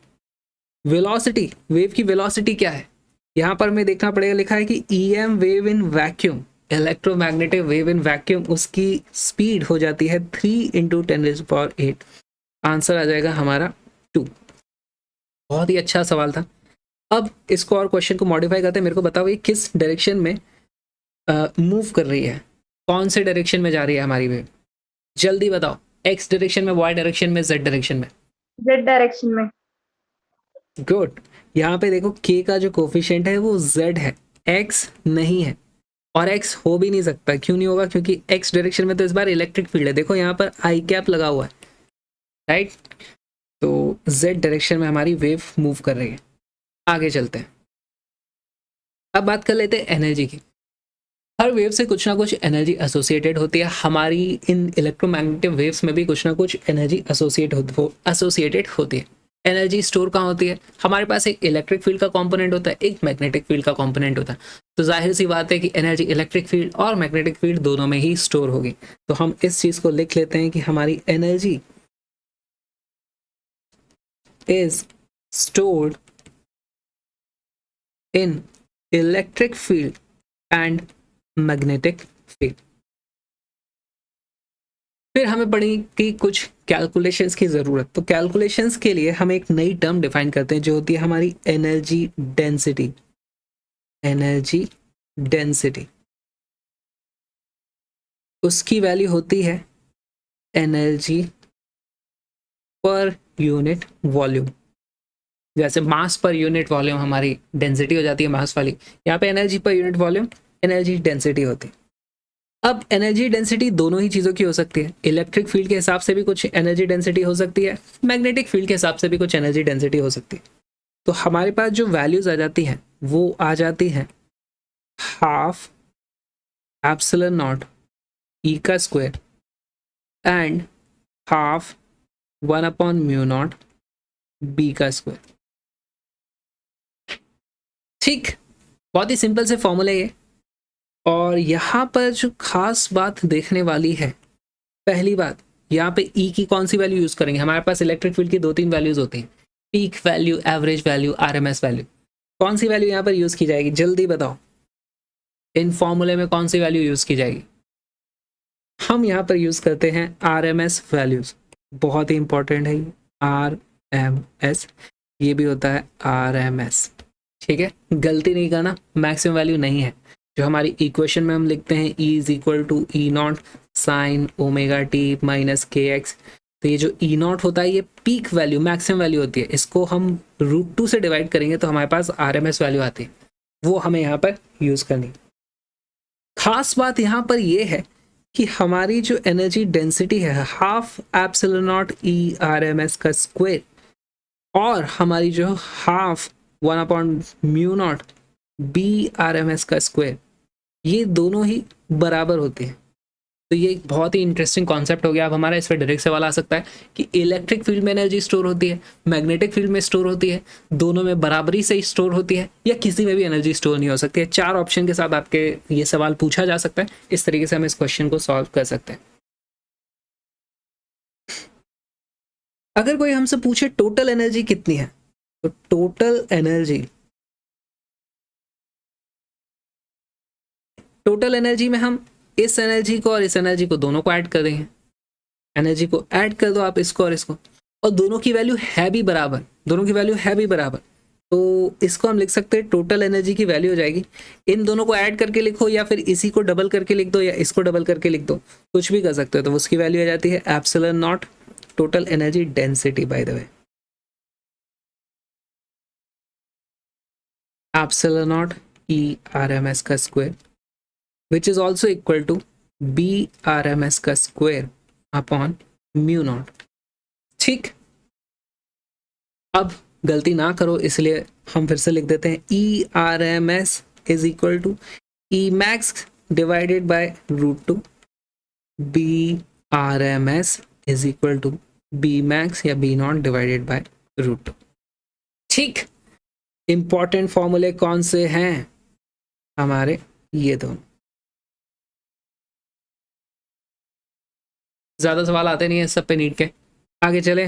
वेलोसिटी, वेव की वेलोसिटी क्या है? यहाँ पर हमें देखना पड़ेगा, लिखा है कि EM wave in vacuum, electromagnetic wave in vacuum, उसकी स्पीड हो जाती है 3 × 10⁸। आंसर आ जाएगा हमारा 2। बहुत ही अच्छा सवाल था। अब इसको और क्वेश्चन को मॉडिफाई करते हैं। मेरे को बताओ ये किस डायरेक्शन में मूव कर रही है, कौन से डायरेक्शन में जा रही है हमारी वेव? जल्दी बताओ, एक्स डायरेक्शन में, वाई डायरेक्शन में, जेड डायरेक्शन में? जेड डायरेक्शन में। गुड। यहाँ पे देखो के का जो कोफिशिएंट है वो जेड है, एक्स नहीं है, और एक्स हो भी नहीं सकता। क्यों नहीं होगा? क्योंकि एक्स डायरेक्शन में तो इस बार इलेक्ट्रिक फील्ड है, देखो यहाँ पर आई कैप लगा हुआ है, राइट। तो जेड डायरेक्शन में हमारी वेव मूव कर रही है। आगे चलते हैं, अब बात कर लेते हैं एनर्जी की। हर वेव से कुछ ना कुछ एनर्जी एसोसिएटेड होती है। हमारी इन इलेक्ट्रोमैग्नेटिक वेव्स में भी कुछ ना कुछ एनर्जी एसोसिएटेड होती है। एनर्जी स्टोर कहाँ होती है? हमारे पास एक इलेक्ट्रिक फील्ड का कंपोनेंट होता है, एक मैग्नेटिक फील्ड का कंपोनेंट होता है। तो जाहिर सी बात है कि एनर्जी इलेक्ट्रिक फील्ड और मैग्नेटिक फील्ड दोनों में ही स्टोर होगी। तो हम इस चीज को लिख लेते हैं कि हमारी energy is stored in electric field and magnetic field. फिर हमें पड़ी कि कुछ कैलकुलेशंस की जरूरत। तो कैलकुलेशंस के लिए हम एक नई टर्म डिफाइन करते हैं जो होती है हमारी एनर्जी डेंसिटी। एनर्जी डेंसिटी, उसकी वैल्यू होती है एनर्जी पर यूनिट वॉल्यूम। जैसे मास पर यूनिट वॉल्यूम हमारी डेंसिटी हो जाती है मास वाली, यहाँ पे energy per unit volume energy density होती है। अब एनर्जी डेंसिटी दोनों ही चीज़ों की हो सकती है। इलेक्ट्रिक फील्ड के हिसाब से भी कुछ एनर्जी डेंसिटी हो सकती है, मैग्नेटिक फील्ड के हिसाब से भी कुछ एनर्जी डेंसिटी हो सकती है। तो हमारे पास जो वैल्यूज आ जाती हैं वो आ जाती हैं हाफ एप्सिलॉन नॉट ई का स्क्वायर एंड हाफ 1/μ0 बी का स्क्वायर। ठीक, बहुत ही सिंपल से फॉर्मूला ये। और यहाँ पर जो खास बात देखने वाली है, पहली बात यहाँ पे ई की कौन सी वैल्यू यूज करेंगे। हमारे पास इलेक्ट्रिक फील्ड की 2-3 वैल्यूज होती हैं, peak value, average value, RMS value. कौन सी वैल्यू यहाँ पर यूज की जाएगी, जल्दी बताओ। इन फॉर्मूले में कौन सी वैल्यू यूज की जाएगी। हम यहाँ पर यूज करते हैं आरएमएस वैल्यूज, बहुत ही इंपॉर्टेंट है आरएमएस। ये भी होता है आरएमएस, ठीक है, गलती नहीं करना, मैक्सिमम वैल्यू नहीं है। जो हमारी इक्वेशन में हम लिखते हैं E is equal to E not sine omega t minus k x. तो ये जो ई नॉट होता है ये पीक वैल्यू, मैक्सिमम वैल्यू होती है। इसको हम √2 से डिवाइड करेंगे तो हमारे पास आरएमएस वैल्यू आती है, वो हमें यहाँ पर यूज करनी। खास बात यहाँ पर ये है कि हमारी जो एनर्जी डेंसिटी है half epsilon naught E RMS का स्क्वायर और हमारी जो हाफ 1/μ0 बी आरएमएस का स्क्वायर, ये दोनों ही बराबर होते हैं। तो ये एक बहुत ही इंटरेस्टिंग कॉन्सेप्ट हो गया। अब हमारा इस पर डायरेक्ट सवाल आ सकता है कि इलेक्ट्रिक फील्ड में एनर्जी स्टोर होती है, मैग्नेटिक फील्ड में स्टोर होती है, दोनों में बराबरी से ही स्टोर होती है, या किसी में भी एनर्जी स्टोर नहीं हो सकती है। 4 ऑप्शन के साथ आपके ये सवाल पूछा जा सकता है। इस तरीके से हम इस क्वेश्चन को सॉल्व कर सकते हैं। अगर कोई हमसे पूछे टोटल एनर्जी कितनी है, तो टोटल एनर्जी में हम इस एनर्जी को और इस एनर्जी को दोनों को ऐड कर देंगे। एनर्जी को ऐड कर दो आप, इसको और इसको, और दोनों की वैल्यू है भी बराबर, दोनों की वैल्यू है भी बराबर। तो इसको हम लिख सकते हैं टोटल एनर्जी की वैल्यू हो जाएगी, इन दोनों को ऐड करके लिखो या फिर इसी को डबल करके लिख दो या इसको डबल करके लिख दो, कुछ भी कर सकते हो। तो उसकी वैल्यू आ जाती है epsilon naught total energy density, by the way epsilon naught E RMS का square which is also equal to b RMS का स्क्वायर अपॉन μ0। ठीक, अब गलती ना करो इसलिए हम फिर से लिख देते हैं E RMS is equal to E max divided by √2, B RMS is equal to B max या B0 डिवाइडेड बाय √2। ठीक, इंपॉर्टेंट फॉर्मूले कौन से हैं हमारे, ये दोनों। ज्यादा सवाल आते नहीं है सब पे नीट के, आगे चले।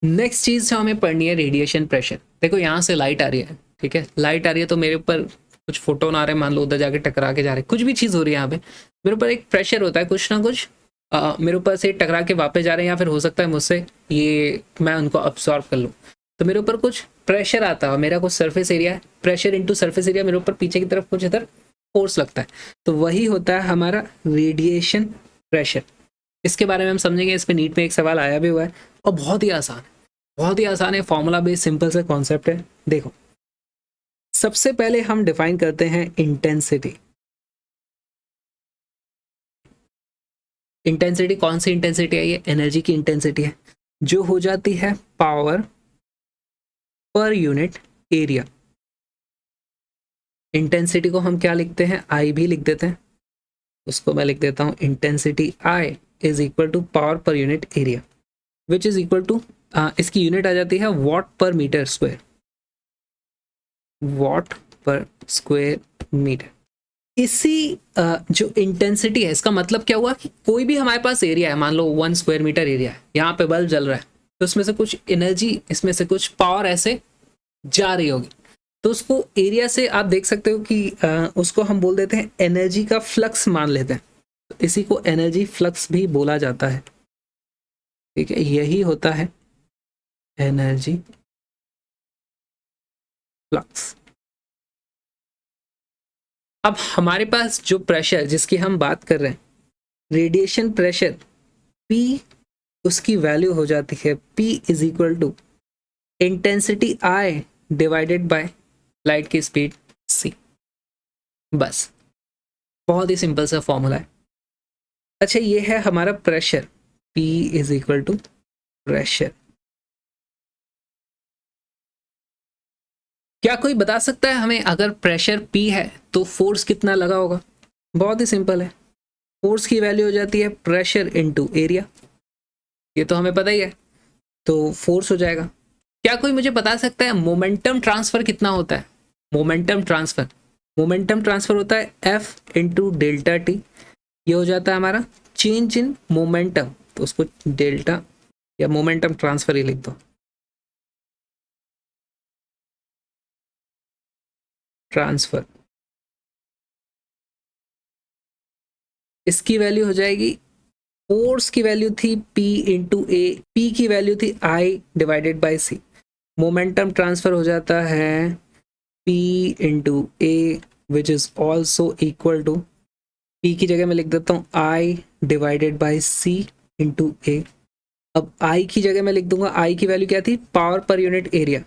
नेक्स्ट चीज जो हमें पढ़नी है रेडिएशन प्रेशर। देखो यहाँ से लाइट आ रही है, ठीक है, लाइट आ रही है तो मेरे ऊपर कुछ फोटोन आ रहे हैं, मान लो उधर जाके टकरा के जा रहे हैं, कुछ भी चीज हो रही है यहाँ पे, मेरे ऊपर एक प्रेशर होता है, कुछ ना कुछ मेरे ऊपर से टकरा के वापस जा रहे हैं, या फिर हो सकता है मुझसे ये मैं उनको अब्सॉर्ब कर लूँ। तो मेरे ऊपर कुछ प्रेशर आता है, मेरा कुछ सरफेस एरिया है, प्रेशर इंटू सरफेस एरिया, मेरे ऊपर पीछे की तरफ कुछ इधर फोर्स लगता है, तो वही होता है हमारा रेडिएशन प्रेशर। इसके बारे में हम समझेंगे, इस पे नीट में एक सवाल आया भी हुआ है और बहुत ही आसान है, बहुत ही आसान है, फॉर्मूला बेस्ड सिंपल सा कॉन्सेप्ट है। देखो सबसे पहले हम डिफाइन करते हैं इंटेंसिटी। इंटेंसिटी कौन सी इंटेंसिटी है, ये एनर्जी की इंटेंसिटी है जो हो जाती है power per unit area. Intensity को हम क्या लिखते हैं, आई भी लिख देते हैं, उसको मैं लिख देता हूं intensity I is equal to power per unit area which is equal to इसकी यूनिट आ जाती है watt per metre square. Watt per square metre. इसी जो इंटेंसिटी है, इसका मतलब क्या हुआ कि कोई भी हमारे पास एरिया है, मान लो 1 स्क्वायर मीटर एरिया है, यहाँ पे बल्ब जल रहा है, तो इसमें से कुछ एनर्जी, इसमें से कुछ पावर ऐसे जा रही होगी, तो उसको एरिया से आप देख सकते हो कि उसको हम बोल देते हैं एनर्जी का फ्लक्स मान लेते हैं, तो इसी को एनर्जी फ्लक्स भी बोला जाता है। ठीक है, यही होता है एनर्जी फ्लक्स। अब हमारे पास जो प्रेशर जिसकी हम बात कर रहे हैं, रेडिएशन प्रेशर P, उसकी वैल्यू हो जाती है P is equal to intensity I divided by light की स्पीड C। बस, बहुत ही सिंपल सा फॉर्मूला है। अच्छा, ये है हमारा pressure, P is equal to pressure. क्या कोई बता सकता है हमें, अगर प्रेशर P है तो फोर्स कितना लगा होगा? बहुत ही सिंपल है, फोर्स की वैल्यू हो जाती है प्रेशर इनटू एरिया, ये तो हमें पता ही है, तो फोर्स हो जाएगा। क्या कोई मुझे बता सकता है मोमेंटम ट्रांसफर कितना होता है? मोमेंटम ट्रांसफर होता है F इंटू डेल्टा टी। ये हो जाता है हमारा चेंज इन मोमेंटम, तो उसको डेल्टा या मोमेंटम ट्रांसफर ही लिख दो, ट्रांसफर। इसकी वैल्यू हो जाएगी, फोर्स की वैल्यू थी P इंटू ए, P की वैल्यू थी I divided by C। Momentum transfer हो जाता है P into A which is also equal to, P की जगह मैं लिख देता हूँ I divided by C into A. अब I की जगह मैं लिख दूंगा, I की वैल्यू क्या थी? पावर पर यूनिट एरिया,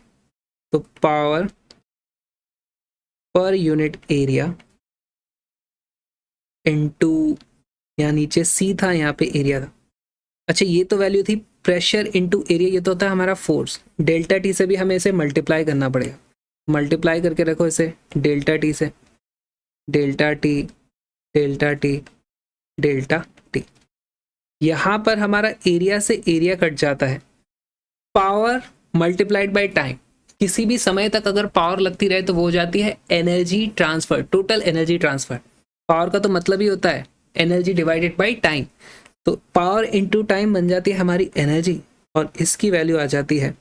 तो power per unit area into, यहाँ नीचे C था, यहाँ पे एरिया था। अच्छा, ये तो वैल्यू थी प्रेशर इंटू एरिया, ये तो होता है हमारा फोर्स। डेल्टा टी से भी हमें इसे मल्टीप्लाई करना पड़ेगा, मल्टीप्लाई करके रखो इसे डेल्टा टी से, delta T delta T delta T. यहाँ पर हमारा एरिया से एरिया कट जाता है, पावर मल्टीप्लाइड बाय टाइम। किसी भी समय तक अगर पावर लगती रहे तो वो हो जाती है energy transfer, total energy transfer. Power का तो मतलब ही होता है एनर्जी डिवाइडेड बाय टाइम, तो पावर इनटू टाइम बन जाती है हमारी एनर्जी, और इसकी वैल्यू आ जाती है,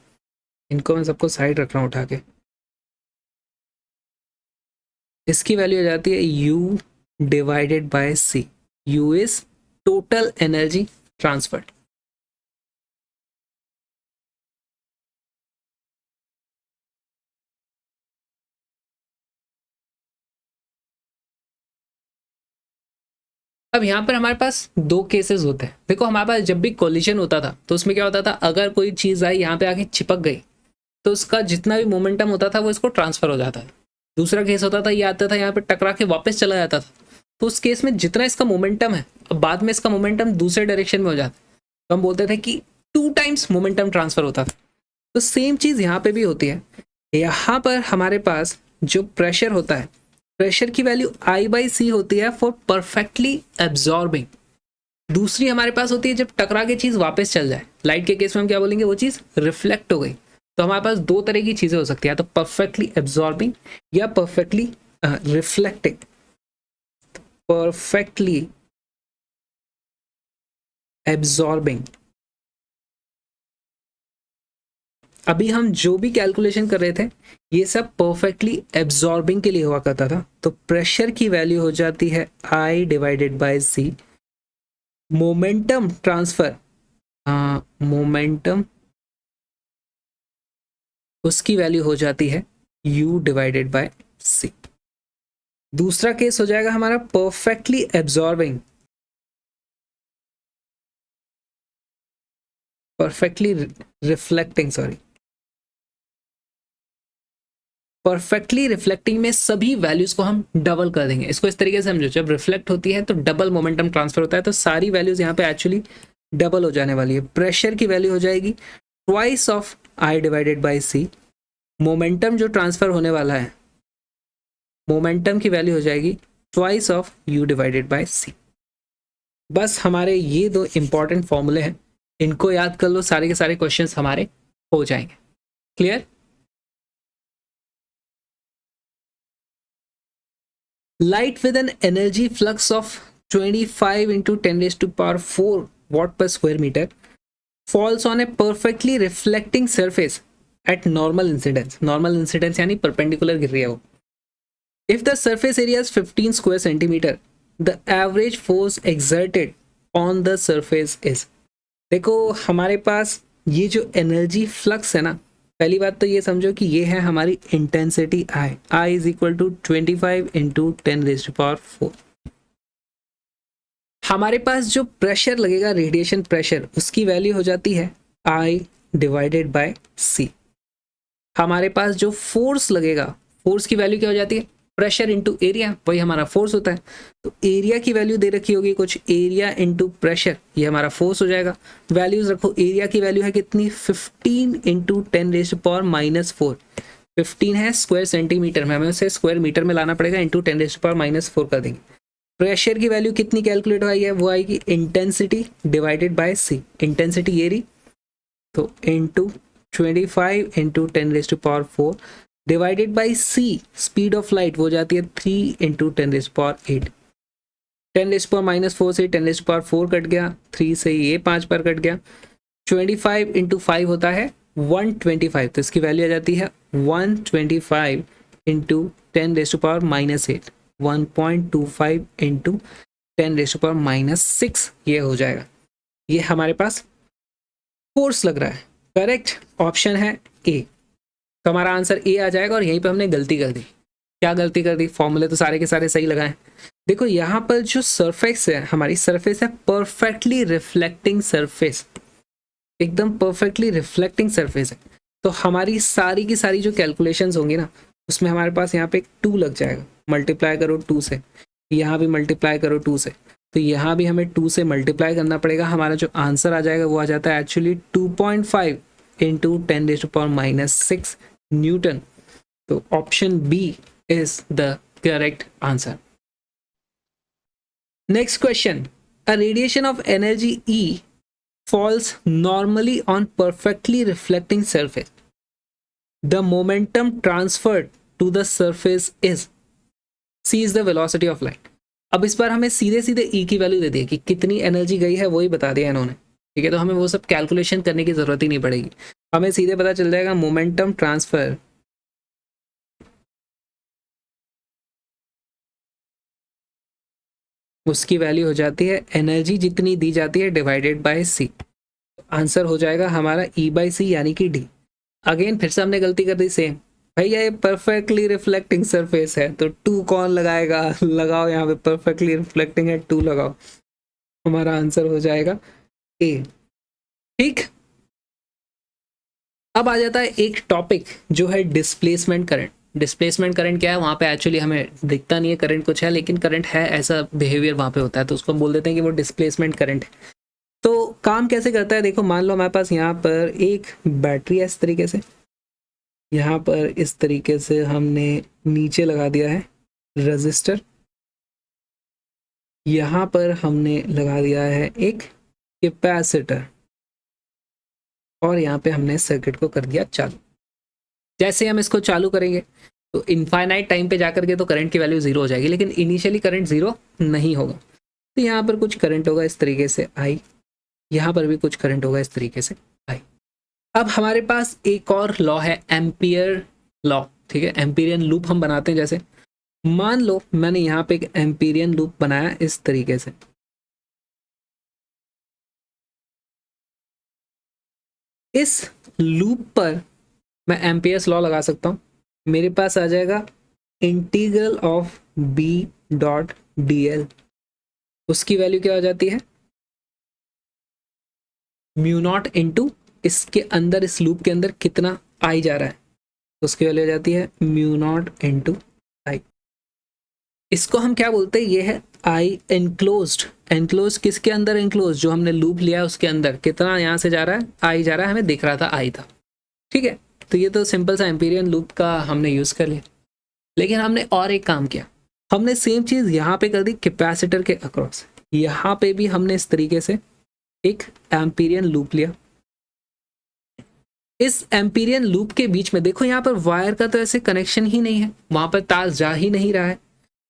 इनको मैं सबको साइड रख रहा हूँ उठा के, इसकी वैल्यू आ जाती है U divided by C। U is total energy transferred. अब यहाँ पर हमारे पास दो केसेस होते हैं। देखो, हमारे पास जब भी कोलिजन होता था तो उसमें क्या होता था, अगर कोई चीज़ आई यहाँ पे आके चिपक गई तो उसका जितना भी मोमेंटम होता था वो इसको ट्रांसफर हो जाता था। दूसरा केस होता था, ये आता था यहाँ पे टकरा के वापस चला जाता था, तो उस केस में जितना इसका मोमेंटम है, अब बाद में इसका मोमेंटम दूसरे डायरेक्शन में हो जाता, तो हम बोलते थे कि 2 टाइम्स मोमेंटम ट्रांसफर होता था। तो सेम चीज़ यहाँ पे भी होती है। यहाँ पर हमारे पास जो प्रेशर होता है, प्रेशर की वैल्यू I बाई सी होती है फॉर परफेक्टली एब्जॉर्बिंग। दूसरी हमारे पास होती है जब टकरा के चीज़ वापस चल जाए। लाइट के केस में हम क्या बोलेंगे, वो चीज़ रिफ्लेक्ट हो गई। तो हमारे पास दो तरह की चीज़ें हो सकती है, तो परफेक्टली एब्जॉर्बिंग या परफेक्टली रिफ्लेक्टिंग। परफेक्टली एब्जॉर्बिंग, अभी हम जो भी कैलकुलेशन कर रहे थे ये सब परफेक्टली एब्जॉर्बिंग के लिए हुआ करता था। तो प्रेशर की वैल्यू हो जाती है I divided by C। Momentum transfer, momentum, उसकी वैल्यू हो जाती है U डिवाइडेड बाय C। दूसरा केस हो जाएगा हमारा perfectly absorbing, perfectly reflecting, sorry, perfectly reflecting में सभी वैल्यूज को हम डबल कर देंगे। इसको इस तरीके से समझो, जब रिफ्लेक्ट होती है तो डबल मोमेंटम ट्रांसफर होता है, तो सारी वैल्यूज यहाँ पे एक्चुअली डबल हो जाने वाली है। प्रेशर की वैल्यू हो जाएगी twice of I divided by C। Momentum जो ट्रांसफर होने वाला है, मोमेंटम की वैल्यू हो जाएगी twice of U divided by C। बस हमारे ये दो इंपॉर्टेंट फॉर्मूले हैं, इनको याद कर लो, सारे के सारे क्वेश्चंस हमारे हो जाएंगे। Clear? Light with an energy flux of 25 into 10 raised to power 4 watt per square meter falls on a perfectly reflecting surface at normal incidence. Normal incidence यानी perpendicular गिर रही है वो. If the surface area is 15 square centimeter, the average force exerted on the surface is. देखो हमारे पास ये जो energy flux है ना, पहली बात तो ये समझो कि ये है हमारी intensity I. I is equal to 25 into 10 raise to power 4. हमारे पास जो प्रेशर लगेगा, रेडिएशन प्रेशर, उसकी वैल्यू हो जाती है आई डिवाइडेड बाय सी. हमारे पास जो फोर्स लगेगा, फोर्स की वैल्यू क्या हो जाती है, प्रेशर इंटू एरिया, वही हमारा फोर्स होता है. तो एरिया की वैल्यू दे रखी होगी कुछ, एरिया इंटू प्रेशर, ये हमारा फोर्स हो जाएगा. वैल्यूज रखो, एरिया की वैल्यू है कितनी, 15 इंटू 10 रेज़ टू पावर -4. 15 है स्क्वायर सेंटीमीटर में, हमें उसे स्क्वायर मीटर में लाना पड़ेगा, इंटू 10 रेज़ टू पावर -4 कर देंगे. प्रेशर की वैल्यू कितनी कैलकुलेट आई है, वो आएगी intensity divided by C. Intensity ये रही, तो into 25 into 10 raise to power 4 divided by C, speed of light वो जाती है 3 into 10 raise to power 8. 10 raise to power -4 से 10 रेज़ टू पावर 4 कट गया, 3 से ये 5 पर कट गया. 25 इंटू 5 होता है 125, तो इसकी वैल्यू आ जाती है 125 into 10 raise to power -8. 1.25 into 10 raise to power -6 ये हो जाएगा. ये हमारे पास फोर्स लग रहा है. करेक्ट ऑप्शन है ए. तो हमारा आंसर ए आ जाएगा. और यहीं पे हमने गलती कर दी. क्या गलती कर दी, फॉर्मूले तो सारे के सारे सही लगाए. देखो यहाँ पर जो सरफेस है, हमारी सरफेस है परफेक्टली रिफ्लेक्टिंग सरफेस, एकदम परफेक्टली रिफ्लेक्टिंग सरफेस है. तो हमारी सारी की सारी जो कैलकुलेशंस होंगी ना, उसमें हमारे पास यहाँ पे एक 2 लग जाएगा. मल्टीप्लाई करो 2 से, यहाँ भी मल्टीप्लाई करो 2 से, तो यहाँ भी हमें 2 से मल्टीप्लाई करना पड़ेगा. हमारा जो आंसर आ जाएगा वो आ जाता है actually 2.5 into 10 raise to power -6 newton. तो option B is the correct answer. Next question. A radiation of energy E falls normally on perfectly reflecting surface. The momentum transferred to the surface is. C is the velocity of light. अब इस बार हमें सीधे सीधे E की value दे दी है कि कितनी energy गई है, वही बता दिया इन्होंने. ठीक है, तो हमें वो सब कैलकुलेशन करने की जरूरत ही नहीं पड़ेगी. हमें सीधे पता चल जाएगा मोमेंटम ट्रांसफर उसकी वैल्यू हो जाती है एनर्जी जितनी दी जाती है डिवाइडेड बाय सी. आंसर हो जाएगा हमारा E बाई सी यानी कि डी. अगेन फिर से हमने गलती कर दी सेम. भैया ये परफेक्टली रिफ्लेक्टिंग सरफेस है, तो 2 कौन लगाएगा, लगाओ यहाँ पे परफेक्टली रिफ्लेक्टिंग है, 2 लगाओ. हमारा आंसर हो जाएगा ए. ठीक, अब आ जाता है एक टॉपिक जो है डिस्प्लेसमेंट करंट. डिस्प्लेसमेंट करंट क्या है, वहाँ पे एक्चुअली हमें दिखता नहीं है करंट कुछ है, लेकिन करंट है, ऐसा बिहेवियर वहाँ पे होता है, तो उसको हम बोल देते हैं कि वो डिस्प्लेसमेंट करंट है. तो काम कैसे करता है, देखो मान लो हमारे पास यहाँ पर एक बैटरी है इस तरीके से, यहाँ पर इस तरीके से हमने नीचे लगा दिया है रजिस्टर, यहाँ पर हमने लगा दिया है एक कैपेसिटर, और यहाँ पे हमने सर्किट को कर दिया चालू. जैसे हम इसको चालू करेंगे तो इनफाइनाइट टाइम पे जाकर के तो करंट की वैल्यू 0 हो जाएगी, लेकिन इनिशियली करंट 0 नहीं होगा. तो यहाँ पर कुछ करंट होगा इस तरीके से आई, यहाँ पर भी कुछ करंट होगा इस तरीके से आई. अब हमारे पास एक और लॉ है, एम्पियर लॉ. ठीक है, एम्पीरियन लूप हम बनाते हैं. जैसे मान लो मैंने यहाँ पे एक एम्पीरियन लूप बनाया इस तरीके से. इस लूप पर मैं एम्पियर्स लॉ लगा सकता हूँ. मेरे पास आ जाएगा integral of B dot D l. उसकी वैल्यू क्या हो जाती है, म्यू नॉट इंटू इसके अंदर, इस लूप के अंदर कितना आई जा रहा है, तो उसकी वैल्यू हो जाती है म्यू नॉट इंटू आई. इसको हम क्या बोलते हैं, ये है आई एनक्लोज्ड. एनक्लोज किसके अंदर, एनक्लोज जो हमने लूप लिया है उसके अंदर कितना यहाँ से जा रहा है, आई जा रहा है, हमें दिख रहा था आई था. ठीक है, तो ये तो सिंपल सा एम्पीरियन लूप का हमने यूज कर लिया. लेकिन हमने और एक काम किया, हमने सेम चीज यहाँ पे कर दी कैपेसिटर के अक्रॉस. यहाँ पे भी हमने इस तरीके से एक एम्पीरियन लूप लिया. इस एम्पीरियन लूप के बीच में देखो यहाँ पर वायर का तो ऐसे कनेक्शन ही नहीं है, वहां पर तार जा ही नहीं रहा है,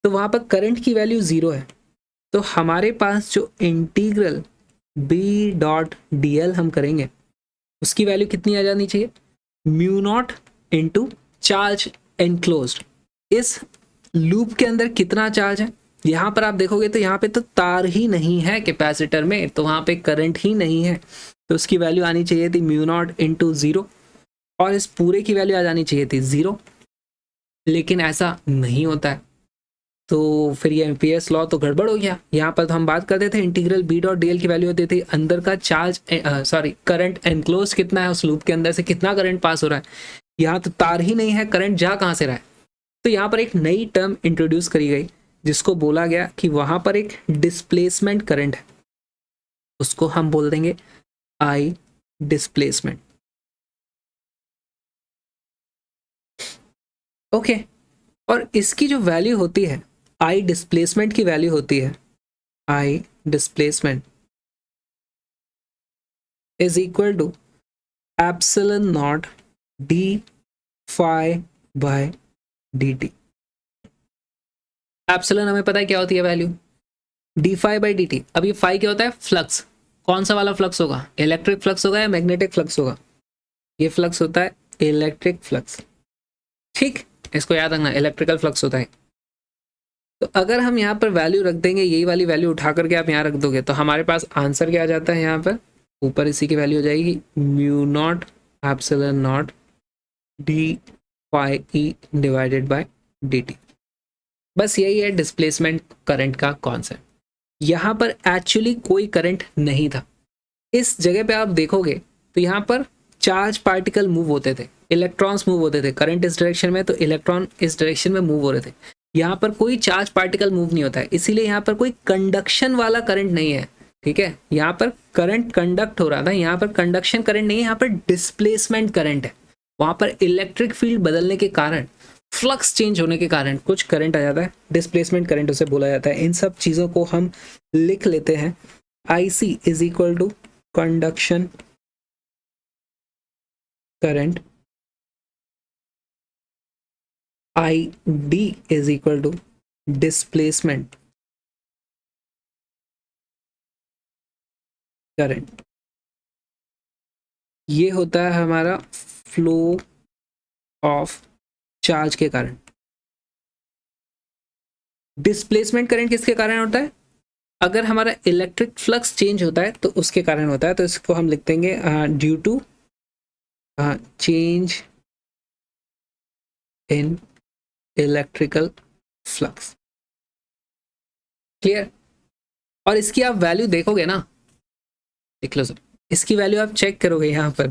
तो वहां पर करंट की वैल्यू 0 है। तो हमारे पास जो integral B dot D l हम करेंगे उसकी वैल्यू कितनी आ जानी चाहिए, mu not into charge enclosed. इस लूप के अंदर कितना चार्ज है, यहाँ पर आप देखोगे तो यहाँ पे तो तार ही नहीं है कैपेसिटर में, तो वहाँ पे करंट ही नहीं है, तो उसकी वैल्यू आनी चाहिए थी म्यू नॉट इंटू 0, और इस पूरे की वैल्यू आ जानी चाहिए थी 0। लेकिन ऐसा नहीं होता है, तो फिर ये एम्पियर्स लॉ तो गड़बड़ हो गया। यहाँ पर तो हम बात करते थे integral B dot D l की वैल्यू होती थी अंदर का चार्ज करंट एनक्लोज कितना है, उस लूप के अंदर से कितना करंट पास हो रहा है। यहाँ तो तार ही नहीं है, करंट जा कहाँ से रहा है। तो यहाँ पर एक नई टर्म इंट्रोड्यूस करी गई जिसको बोला गया कि वहां पर एक डिस्प्लेसमेंट करंट है, उसको हम बोल देंगे आई डिस्प्लेसमेंट। ओके, और इसकी जो वैल्यू होती है, आई डिस्प्लेसमेंट की वैल्यू होती है, I displacement is equal to epsilon not D phi by D T. Epsilon हमें पता है क्या होती है value, D phi by D T. अब ये फाई क्या होता है, फ्लक्स। कौन सा वाला फ्लक्स होगा, इलेक्ट्रिक फ्लक्स होगा या मैग्नेटिक फ्लक्स होगा, ये फ्लक्स होता है इलेक्ट्रिक फ्लक्स। ठीक, इसको याद रखना, इलेक्ट्रिकल फ्लक्स होता है। तो अगर हम यहाँ पर वैल्यू रख देंगे, यही वाली वैल्यू उठा करके आप यहाँ रख दोगे, तो हमारे पास आंसर क्या आ जाता है, यहाँ पर ऊपर इसी की वैल्यू हो जाएगी mu not epsilon not D phi E divided by D t. बस यही है डिस्प्लेसमेंट करंट का कॉन्सेप्ट। यहाँ पर एक्चुअली कोई करंट नहीं था। इस जगह पे आप देखोगे तो यहाँ पर चार्ज पार्टिकल मूव होते थे, इलेक्ट्रॉन्स मूव होते थे, करंट इस डायरेक्शन में तो इलेक्ट्रॉन इस डायरेक्शन में मूव हो रहे थे। यहाँ पर कोई चार्ज पार्टिकल मूव नहीं होता है, इसीलिए यहाँ पर कोई कंडक्शन वाला करंट नहीं है। ठीक है, यहाँ पर करंट कंडक्ट हो रहा था, यहाँ पर कंडक्शन करंट नहीं है, यहाँ पर डिस्प्लेसमेंट करंट है। वहां पर इलेक्ट्रिक फील्ड बदलने के कारण, फ्लक्स चेंज होने के कारण कुछ करंट आ जाता है, डिस्प्लेसमेंट करंट उसे बोला जाता है। इन सब चीजों को हम लिख लेते हैं, IC is equal to conduction current, ID is equal to displacement current. ये होता है हमारा फ्लो ऑफ चार्ज के कारण। डिस्प्लेसमेंट करंट किसके कारण होता है, अगर हमारा इलेक्ट्रिक फ्लक्स चेंज होता है तो उसके कारण होता है। तो इसको हम लिख देंगे due to change in electrical flux. Clear. और इसकी आप वैल्यू देखोगे ना, देख लो सर, इसकी वैल्यू आप चेक करोगे यहाँ पर,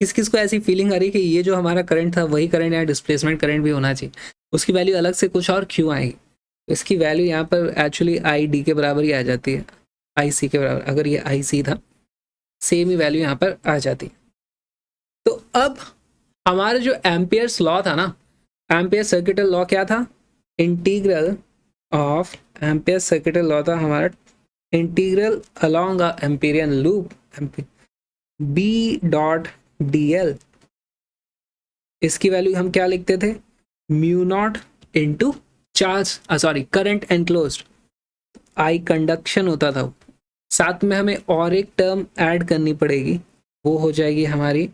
किस किस को ऐसी फीलिंग आ रही है कि ये जो हमारा करंट था वही करंट यहाँ डिस्प्लेसमेंट करंट भी होना चाहिए, उसकी वैल्यू अलग से कुछ और क्यों आएगी। इसकी वैल्यू यहाँ पर एक्चुअली ID के बराबर ही आ जाती है, IC के बराबर। अगर ये IC था, सेम ही वैल्यू यहाँ पर आ जाती। तो अब हमारा जो एम्पियर्स लॉ था ना, एम्पियर सर्किटल लॉ क्या था, integral of Ampere circuital law था हमारा, integral along a Amperian loop B dot D L. इसकी वैल्यू हम क्या लिखते थे, mu not into charge current enclosed, I conduction होता था। साथ में हमें और एक टर्म ऐड करनी पड़ेगी, वो हो जाएगी हमारी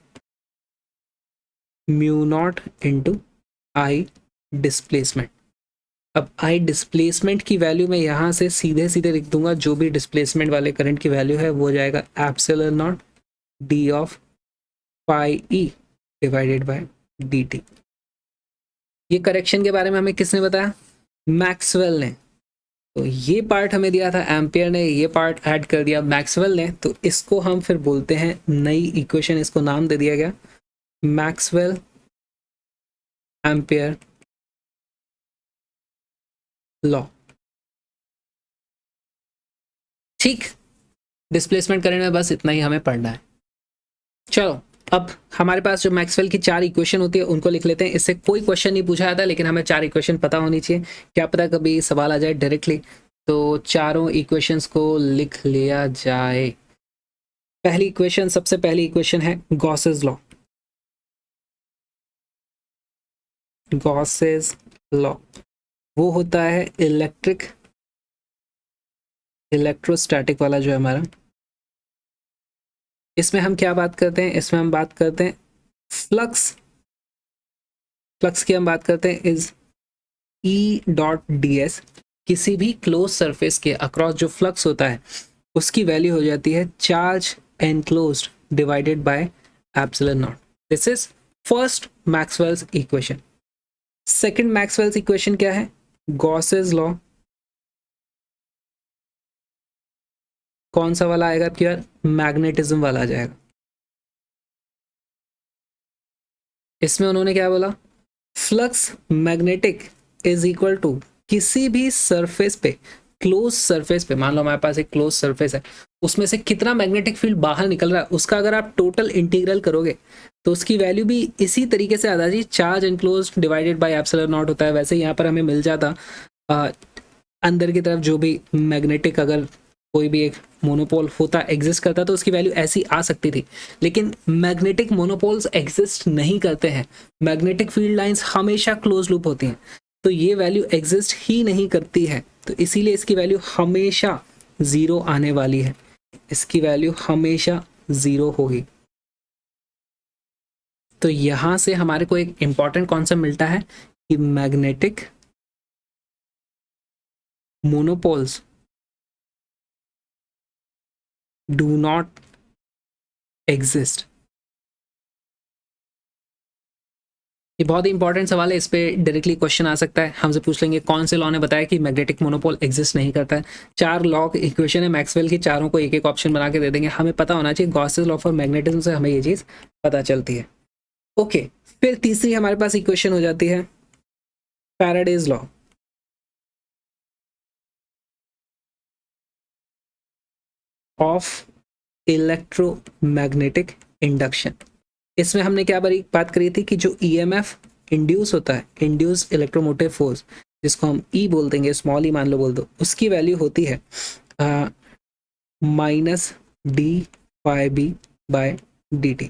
म्यू नॉट इंटू आई डिस्प्लेसमेंट। अब आई डिस्प्लेसमेंट की वैल्यू मैं यहाँ से सीधे सीधे लिख दूंगा, जो भी डिस्प्लेसमेंट वाले करंट की वैल्यू है वो हो जाएगा epsilon not D of pi E divided by D T. ये करेक्शन के बारे में हमें किसने बताया, मैक्सवेल ने। तो ये पार्ट हमें दिया था एम्पियर ने, ये पार्ट ऐड कर दिया मैक्सवेल ने। तो इसको हम फिर बोलते हैं नई इक्वेशन, इसको नाम दे दिया गया मैक्सवेल एम्पियर लॉ। ठीक, डिस्प्लेसमेंट करने में बस इतना ही हमें पढ़ना है। चलो, अब हमारे पास जो मैक्सवेल की 4 इक्वेशन होती है उनको लिख लेते हैं। इससे कोई क्वेश्चन नहीं पूछा जाता, लेकिन हमें 4 इक्वेशन पता होनी चाहिए, क्या पता कभी सवाल आ जाए डायरेक्टली। तो चारों इक्वेशंस को लिख लिया जाए। पहली इक्वेशन, सबसे पहली इक्वेशन है गॉसेस लॉ। गॉसेस लॉ वो होता है इलेक्ट्रोस्टैटिक वाला जो है हमारा। इसमें हम क्या बात करते हैं, इसमें हम बात करते हैं फ्लक्स। फ्लक्स की हम बात करते हैं is E dot D S. किसी भी क्लोज सरफेस के अक्रॉस जो फ्लक्स होता है उसकी वैल्यू हो जाती है charge enclosed divided by epsilon not. This is first Maxwell's equation. Second Maxwell's equation क्या है, गॉसेस लॉ। कौन सा वाला आएगा आपके यार, मैग्नेटिज्म वाला आ जाएगा। इसमें उन्होंने क्या बोला, flux magnetic is equal to किसी भी सरफेस पे, क्लोज सरफेस पे, मान लो हमारे पास एक क्लोज सरफेस है, उसमें से कितना मैग्नेटिक फील्ड बाहर निकल रहा है उसका अगर आप टोटल इंटीग्रल करोगे तो उसकी वैल्यू भी इसी तरीके से आ जाती, charge enclose divided by epsilon not होता है। वैसे यहाँ पर हमें मिल जाता अंदर की तरफ जो भी मैग्नेटिक अगर कोई भी एक मोनोपोल होता, एग्जिस्ट करता, तो उसकी वैल्यू ऐसी आ सकती थी। लेकिन मैग्नेटिक मोनोपोल्स एग्जिस्ट नहीं करते हैं, मैग्नेटिक फील्ड लाइंस हमेशा क्लोज लूप होती हैं, तो ये वैल्यू एग्जिस्ट ही नहीं करती है। तो इसीलिए इसकी वैल्यू हमेशा जीरो आने वाली है, इसकी वैल्यू हमेशा जीरो होगी। तो यहां से हमारे को एक इंपॉर्टेंट कॉन्सेप्ट मिलता है कि magnetic monopoles do not exist. ये बहुत ही इंपॉर्टेंट सवाल है, इस पे डायरेक्टली क्वेश्चन आ सकता है, हमसे पूछ लेंगे कौन से लॉ ने बताया कि मैग्नेटिक मोनोपोल एग्जिस्ट नहीं करता है। चार लॉ इक्वेशन है मैक्सवेल की, चारों को एक एक ऑप्शन बना के दे देंगे, हमें पता होना चाहिए। गॉसेस लॉ फॉर मैग्नेटिज्म से हमें ये चीज पता चलती है। ओके, फिर तीसरी हमारे पास इक्वेशन हो जाती है Faraday's law. Of electromagnetic induction. इसमें हमने क्या बात करी थी कि जो ईएमएफ इंड्यूस होता है, इंड्यूस इलेक्ट्रोमोटिव फोर्स, जिसको हम ई बोल देंगे, स्मॉल ई मान लो बोल दो, उसकी वैल्यू होती है minus d phi B by D t,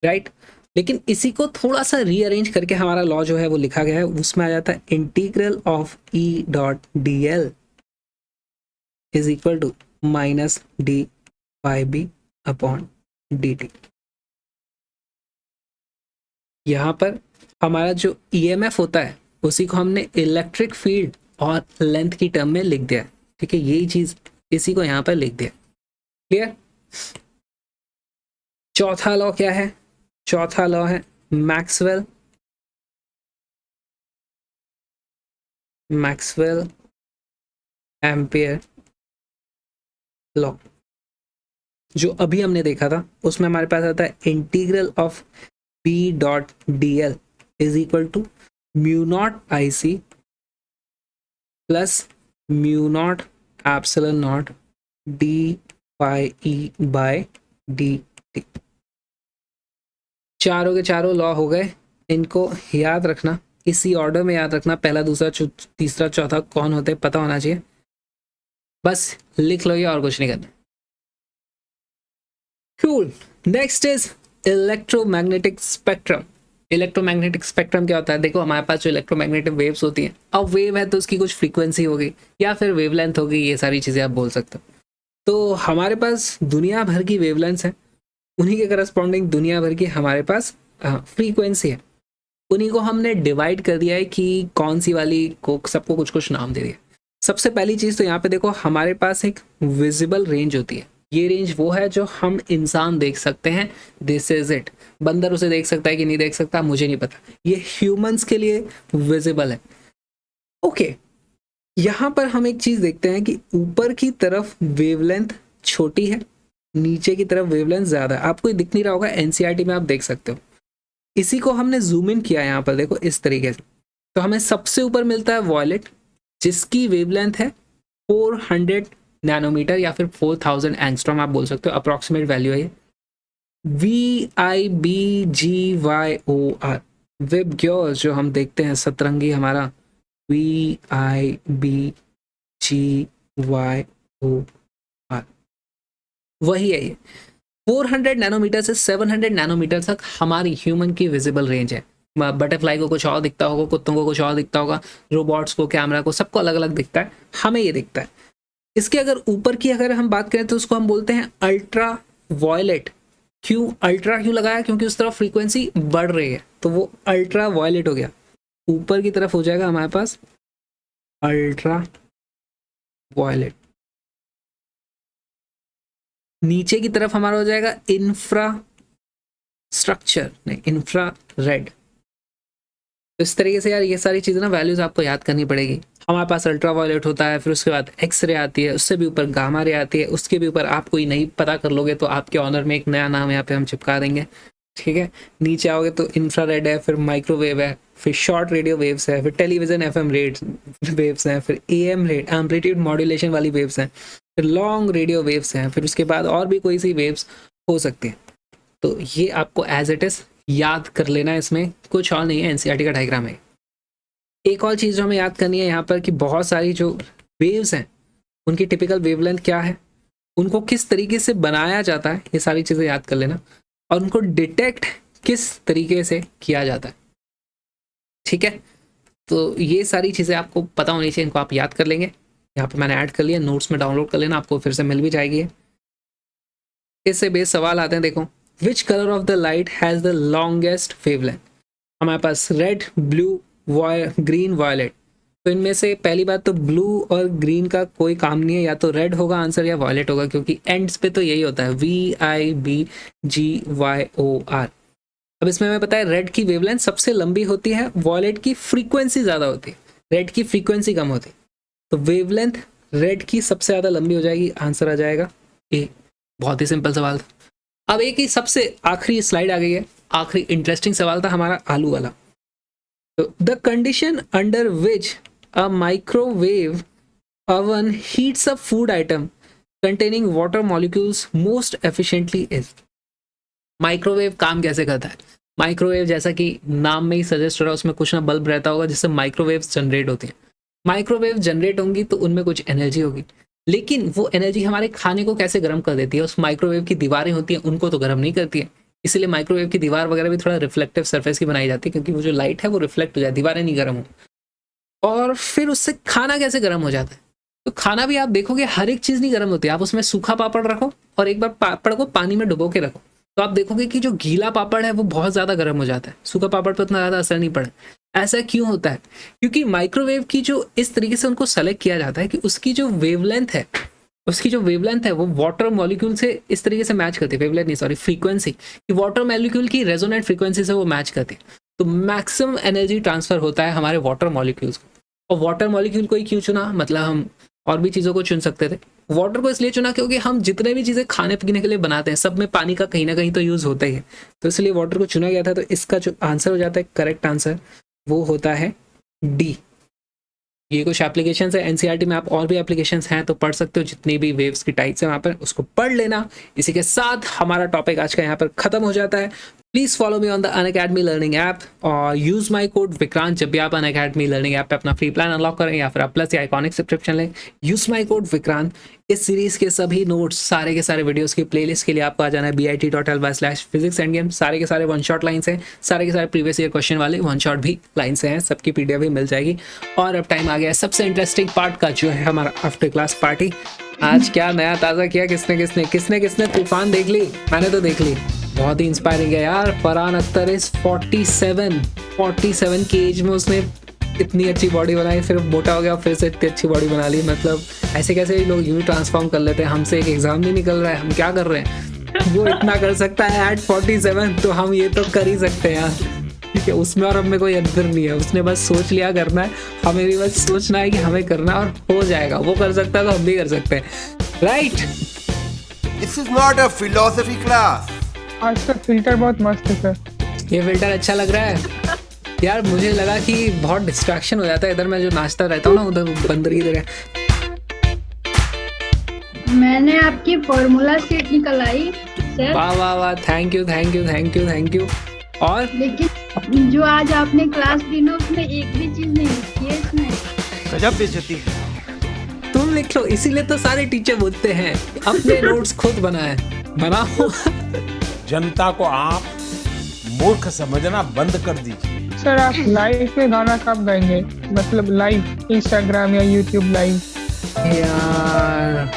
right. लेकिन इसी को थोड़ा सा रीअरेंज करके हमारा लॉ जो है वो लिखा गया है, उसमें आ जाता है integral of E dot D l is equal to minus d phi B upon d t. यहाँ पर हमारा जो ईएमएफ होता है उसी को हमने इलेक्ट्रिक फील्ड और लेंथ की टर्म में लिख दिया है, ठीक है, यही चीज इसी को यहाँ पर लिख दिया। क्लियर। चौथा लॉ क्या है, चौथा लॉ है मैक्सवेल एम्पियर लॉ। जो अभी हमने देखा था उसमें हमारे पास आता है integral of B dot D l is equal to mu not I C plus mu not epsilon not D phi E by D t. चारों के चारों लॉ हो गए, इनको याद रखना, इसी ऑर्डर में याद रखना, पहला दूसरा तीसरा चौथा कौन होते पता होना चाहिए, बस लिख लो ये, और कुछ नहीं करना। Cool. Next is electromagnetic spectrum. Electromagnetic spectrum क्या होता है, देखो हमारे पास जो इलेक्ट्रोमैग्नेटिक वेव्स होती हैं, अब वेव है तो उसकी कुछ फ्रीक्वेंसी होगी या फिर वेवलेंथ होगी, ये सारी चीजें आप बोल सकते हो। तो हमारे पास दुनिया भर की वेवलेंथ है, उन्हीं के करस्पॉन्डिंग दुनिया भर की हमारे पास फ्रीक्वेंसी है, उन्हीं को हमने डिवाइड कर दिया है कि कौन सी वाली को सबको कुछ कुछ नाम दे दिया। सबसे पहली चीज तो यहाँ पे देखो हमारे पास एक विजिबल रेंज होती है, ये रेंज वो है जो हम इंसान देख सकते हैं, दिस इज इट। बंदर उसे देख सकता है कि नहीं देख सकता मुझे नहीं पता, ये ह्यूमंस के लिए विजिबल है। ओके, यहाँ पर हम एक चीज देखते हैं कि ऊपर की तरफ वेवलेंथ छोटी है, नीचे की तरफ वेवलेंथ ज्यादा है, आपको दिख नहीं रहा होगा, एनसीईआरटी में आप देख सकते हो। इसी को हमने जूम इन किया यहाँ पर, देखो इस तरीके से, तो हमें सबसे ऊपर मिलता है वॉयलेट जिसकी वेवलेंथ है 400 नैनोमीटर या फिर 4000 एंगस्ट्रॉम आप बोल सकते हो, अप्रोक्सीमेट वैल्यू है ये। VIBGYOR वेब ग्योर्स जो हम देखते हैं सतरंगी हमारा, VIBGYOR वही है ये। 400 नैनोमीटर से 700 नैनोमीटर तक हमारी ह्यूमन की विजिबल रेंज है, बटरफ्लाई को कुछ और दिखता होगा, कुत्तों को कुछ और दिखता होगा, रोबोट्स को, कैमरा को, सबको अलग अलग दिखता है, हमें ये दिखता है। इसके अगर ऊपर की अगर हम बात करें तो उसको हम बोलते हैं अल्ट्रा वायलेट। क्यों अल्ट्रा क्यों लगाया? क्योंकि उस तरफ फ्रीक्वेंसी बढ़ रही है, तो वो अल्ट्रा वायलेट हो गया। ऊपर की तरफ हो जाएगा हमारे पास अल्ट्रा वायलेट, नीचे की तरफ हमारा हो जाएगा इंफ्रा स्ट्रक्चर, नहीं इंफ्रा रेड। तो इस तरीके से यार ये सारी चीज़ें ना वैल्यूज आपको याद करनी पड़ेगी। हमारे पास अल्ट्रा वायलेट होता है, फिर उसके बाद एक्स रे आती है, उससे भी ऊपर गामा रे आती है, उसके भी ऊपर आप कोई नहीं पता कर लोगे तो आपके ऑनर में एक नया नाम यहाँ पे हम चिपका देंगे, ठीक है। नीचे आओगे तो इंफ्रारेड है, फिर माइक्रोवेव है, फिर शॉर्ट रेडियो वेव्स है, फिर टेलीविजन एफएम वेव्स हैं, फिर एएम रेड एम्पलीट्यूड मॉड्यूलेशन वाली वेव्स हैं, फिर लॉन्ग रेडियो वेव्स हैं, फिर उसके बाद और भी कोई सी वेव्स हो सकती हैं। तो ये आपको एज इट इज याद कर लेना है, इसमें कुछ और नहीं है, एनसीईआरटी का डायग्राम है। एक और चीज़ जो हमें याद करनी है यहाँ पर कि बहुत सारी जो वेव्स हैं उनकी टिपिकल वेवलेंथ क्या है, उनको किस तरीके से बनाया जाता है, ये सारी चीज़ें याद कर लेना, और उनको डिटेक्ट किस तरीके से किया जाता है, ठीक है। तो ये सारी चीज़ें आपको पता होनी चाहिए, इनको आप याद कर लेंगे। यहाँ पे मैंने ऐड कर लिया, नोट्स में डाउनलोड कर लेना, आपको फिर से मिल भी जाएगी। इससे बेस सवाल आते हैं, देखो which colour of the light has the longest wavelength. हमारे पास रेड, ब्लू, ग्रीन, वायलेट। तो इनमें से पहली बात तो ब्लू और ग्रीन का कोई काम नहीं है, या तो रेड होगा आंसर या वायलेट होगा, क्योंकि एंड्स पे तो यही होता है VIBGYOR। अब इसमें हमें पता है रेड की वेवलेंथ सबसे लंबी होती है, वायलेट की फ्रीक्वेंसी ज़्यादा होती है, रेड की फ्रीक्वेंसी कम होती है, तो वेवलेंथ रेड की सबसे ज़्यादा लंबी हो जाएगी, आंसर आ जाएगा ए। बहुत ही सिंपल सवाल था। अब एक ही सबसे आखिरी स्लाइड आ गई है, आखिरी इंटरेस्टिंग सवाल था हमारा आलू वाला। तो the condition under which a microwave oven heats a food item containing water molecules most efficiently is। Microwave काम कैसे करता है? माइक्रोवेव जैसा कि नाम में ही सजेस्ट हो रहा है, उसमें कुछ ना बल्ब रहता होगा जिससे माइक्रोवेव्स जनरेट होती हैं। माइक्रोवेव जनरेट होंगी तो उनमें कुछ एनर्जी होगी, लेकिन वो एनर्जी हमारे खाने को कैसे गर्म कर देती है? उस माइक्रोवेव की दीवारें होती हैं उनको तो गर्म नहीं करती है, इसलिए माइक्रोवेव की दीवार वगैरह भी थोड़ा रिफ्लेक्टिव सरफेस की बनाई जाती है, क्योंकि वो जो लाइट है वो रिफ्लेक्ट हो जाए, दीवारें नहीं गर्म हो। और फिर उससे खाना कैसे गर्म हो जाता है? तो खाना भी आप देखोगे हर एक चीज़ नहीं गर्म होती। आप उसमें सूखा पापड़ रखो और एक बार पापड़ को पानी में डुबो के रखो, तो आप देखोगे कि जो गीला पापड़ है वो बहुत ज़्यादा गर्म हो जाता है, सूखा पापड़ पर उतना ज़्यादा असर नहीं पड़ा। ऐसा क्यों होता है? क्योंकि माइक्रोवेव की जो इस तरीके से उनको सेलेक्ट किया जाता है कि उसकी जो वेवलेंथ है वो वाटर मॉलिक्यूल से इस तरीके से मैच करती है, वेवलेंथ नहीं सॉरी फ्रीक्वेंसी, कि वाटर मॉलिक्यूल की रेजोनेंट फ्रीक्वेंसी से वो मैच करती है। तो मैक्सिमम एनर्जी ट्रांसफर होता है हमारे वाटर मॉलिक्यूल्स को। और वाटर मॉलिक्यूल को ही क्यों चुना? मतलब हम और भी चीज़ों को चुन सकते थे, वाटर को इसलिए चुना क्योंकि हम जितने भी चीज़ें खाने पीने के लिए बनाते हैं सब में पानी का कहीं ना कहीं तो यूज़ होता ही है, तो इसलिए वाटर को चुना गया था। तो इसका जो आंसर हो जाता है करेक्ट आंसर वो होता है डी। ये कुछ एप्लीकेशंस है, एनसीईआरटी में आप और भी एप्लीकेशंस हैं तो पढ़ सकते हो, जितनी भी वेव्स की टाइप्स हैं वहाँ पर उसको पढ़ लेना। इसी के साथ हमारा टॉपिक आज का यहाँ पर खत्म हो जाता है। Please follow me on the Unacademy learning app और यूज़ माय कोड विक्रांत जब भी आप अनअकैडमी लर्निंग ऐप पे अपना फ्री प्लान अनलॉक करें या फिर आप प्लस या आइकॉनिक सब्सक्रिप्शन लें। Use my code Vikrant. इस सीरीज़ के सभी नोट्स, सारे के सारे वीडियोस की प्लेलिस्ट के लिए आपको आ जाना है bit.ly/physics and games। सारे के सारे वन शॉट लाइन्स हैं, सारे के सारे प्रीवियस ईयर क्वेश्चन वाले वन शॉट भी लाइन्स हैं, सबकी पीडीएफ भी मिल जाएगी। और अब टाइम आ गया है सबसे इंटरेस्टिंग पार्ट का, जो है हमारा आफ्टर क्लास पार्टी। आज क्या नया ताज़ा किया किसने तूफान देख ली? मैंने तो देख ली, बहुत ही इंस्पायरिंग है यार। फरहान अख्तर इज 47 की एज में उसने इतनी अच्छी बॉडी बनाई, फिर मोटा हो गया फिर से इतनी अच्छी बॉडी बना ली। मतलब ऐसे कैसे लोग यूँ ट्रांसफॉर्म कर लेते हैं? हमसे एक एग्जाम नहीं निकल रहा है, हम क्या कर रहे हैं? वो इतना कर सकता है एट 47, तो हम ये तो कर ही सकते हैं यार, ठीक है। उसमें और हमें कोई अंतर नहीं है, उसने बस सोच लिया करना है, हमें भी बस सोचना है कि हमें करना है और हो जाएगा। वो कर सकता है तो हम भी कर सकते हैं, right? This is not a philosophy class. आज का फिल्टर बहुत मस्त है सर। ये फिल्टर अच्छा लग रहा है यार। मुझे लगा कि बहुत डिस्ट्रैक्शन हो जाता है, इधर मैं जो नाचता रहता हूँ ना उधर बंदर की तरह। मैंने आपकी फॉर्मूला शीट निकल आई सर। वाह वाह वाह, थैंक यू। और लेकिन जो आज आपने क्लास दी ना उसमें एक भी चीज नहीं लिखी है इसमें। गजब बेइज्जती है। तुम लिख लो, इसीलिए तो सारे टीचर बोलते हैं अपने नोट्स खुद बनाओ। जनता को आप मूर्ख समझना बंद कर दीजिए। सर आप लाइव में गाना कब गाएंगे, मतलब लाइव इंस्टाग्राम या यूट्यूब लाइव? यार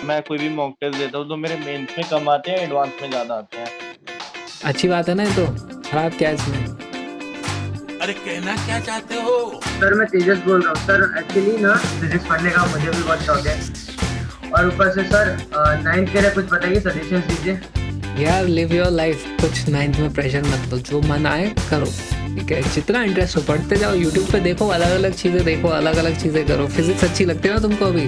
मैं कोई भी मॉक टेस्ट देता हूँ तो मेरे मेंस में कम आते हैं, एडवांस में ज्यादा आते हैं। अच्छी बात है ना, ये तो खराब क्या है इसमें? अरे कहना क्या चाहते हो? सर मैं तेजस बोल रहा हूँ सर। एक्चुअली ना फिजिक्स पढ़ने का मुझे भी बहुत शौक है, और ऊपर से सर 9th के लिए कुछ बताइए, सजेशंस दीजिए। यार लिव योर लाइफ, कुछ 9th में प्रेशर मत लो, जो मन आए करो, ठीक है? जितना इंटरेस्ट हो पढ़ते जाओ, यूट्यूब पे देखो, अलग अलग चीज़ें देखो, अलग अलग चीज़ें करो। फिजिक्स अच्छी लगती है ना तुमको अभी,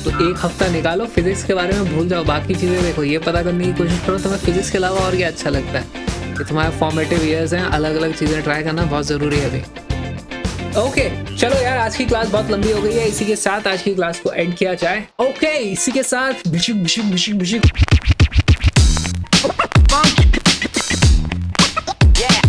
तो एक हफ्ता निकालो, फिजिक्स के बारे में भूल जाओ, बाकी चीज़ें देखो, ये पता करने की कोशिश करो तुम्हें फिजिक्स के अलावा और क्या अच्छा लगता है। ये तुम्हारे फॉर्मेटिव ईयर्स हैं, अलग अलग चीज़ें ट्राई करना बहुत ज़रूरी है अभी। ओके चलो यार, आज की क्लास बहुत लंबी हो गई है, इसी के साथ आज की क्लास को एंड किया जाए। ओके इसी के साथ भिशुक भिशुक भिशुक भिशुक Yeah.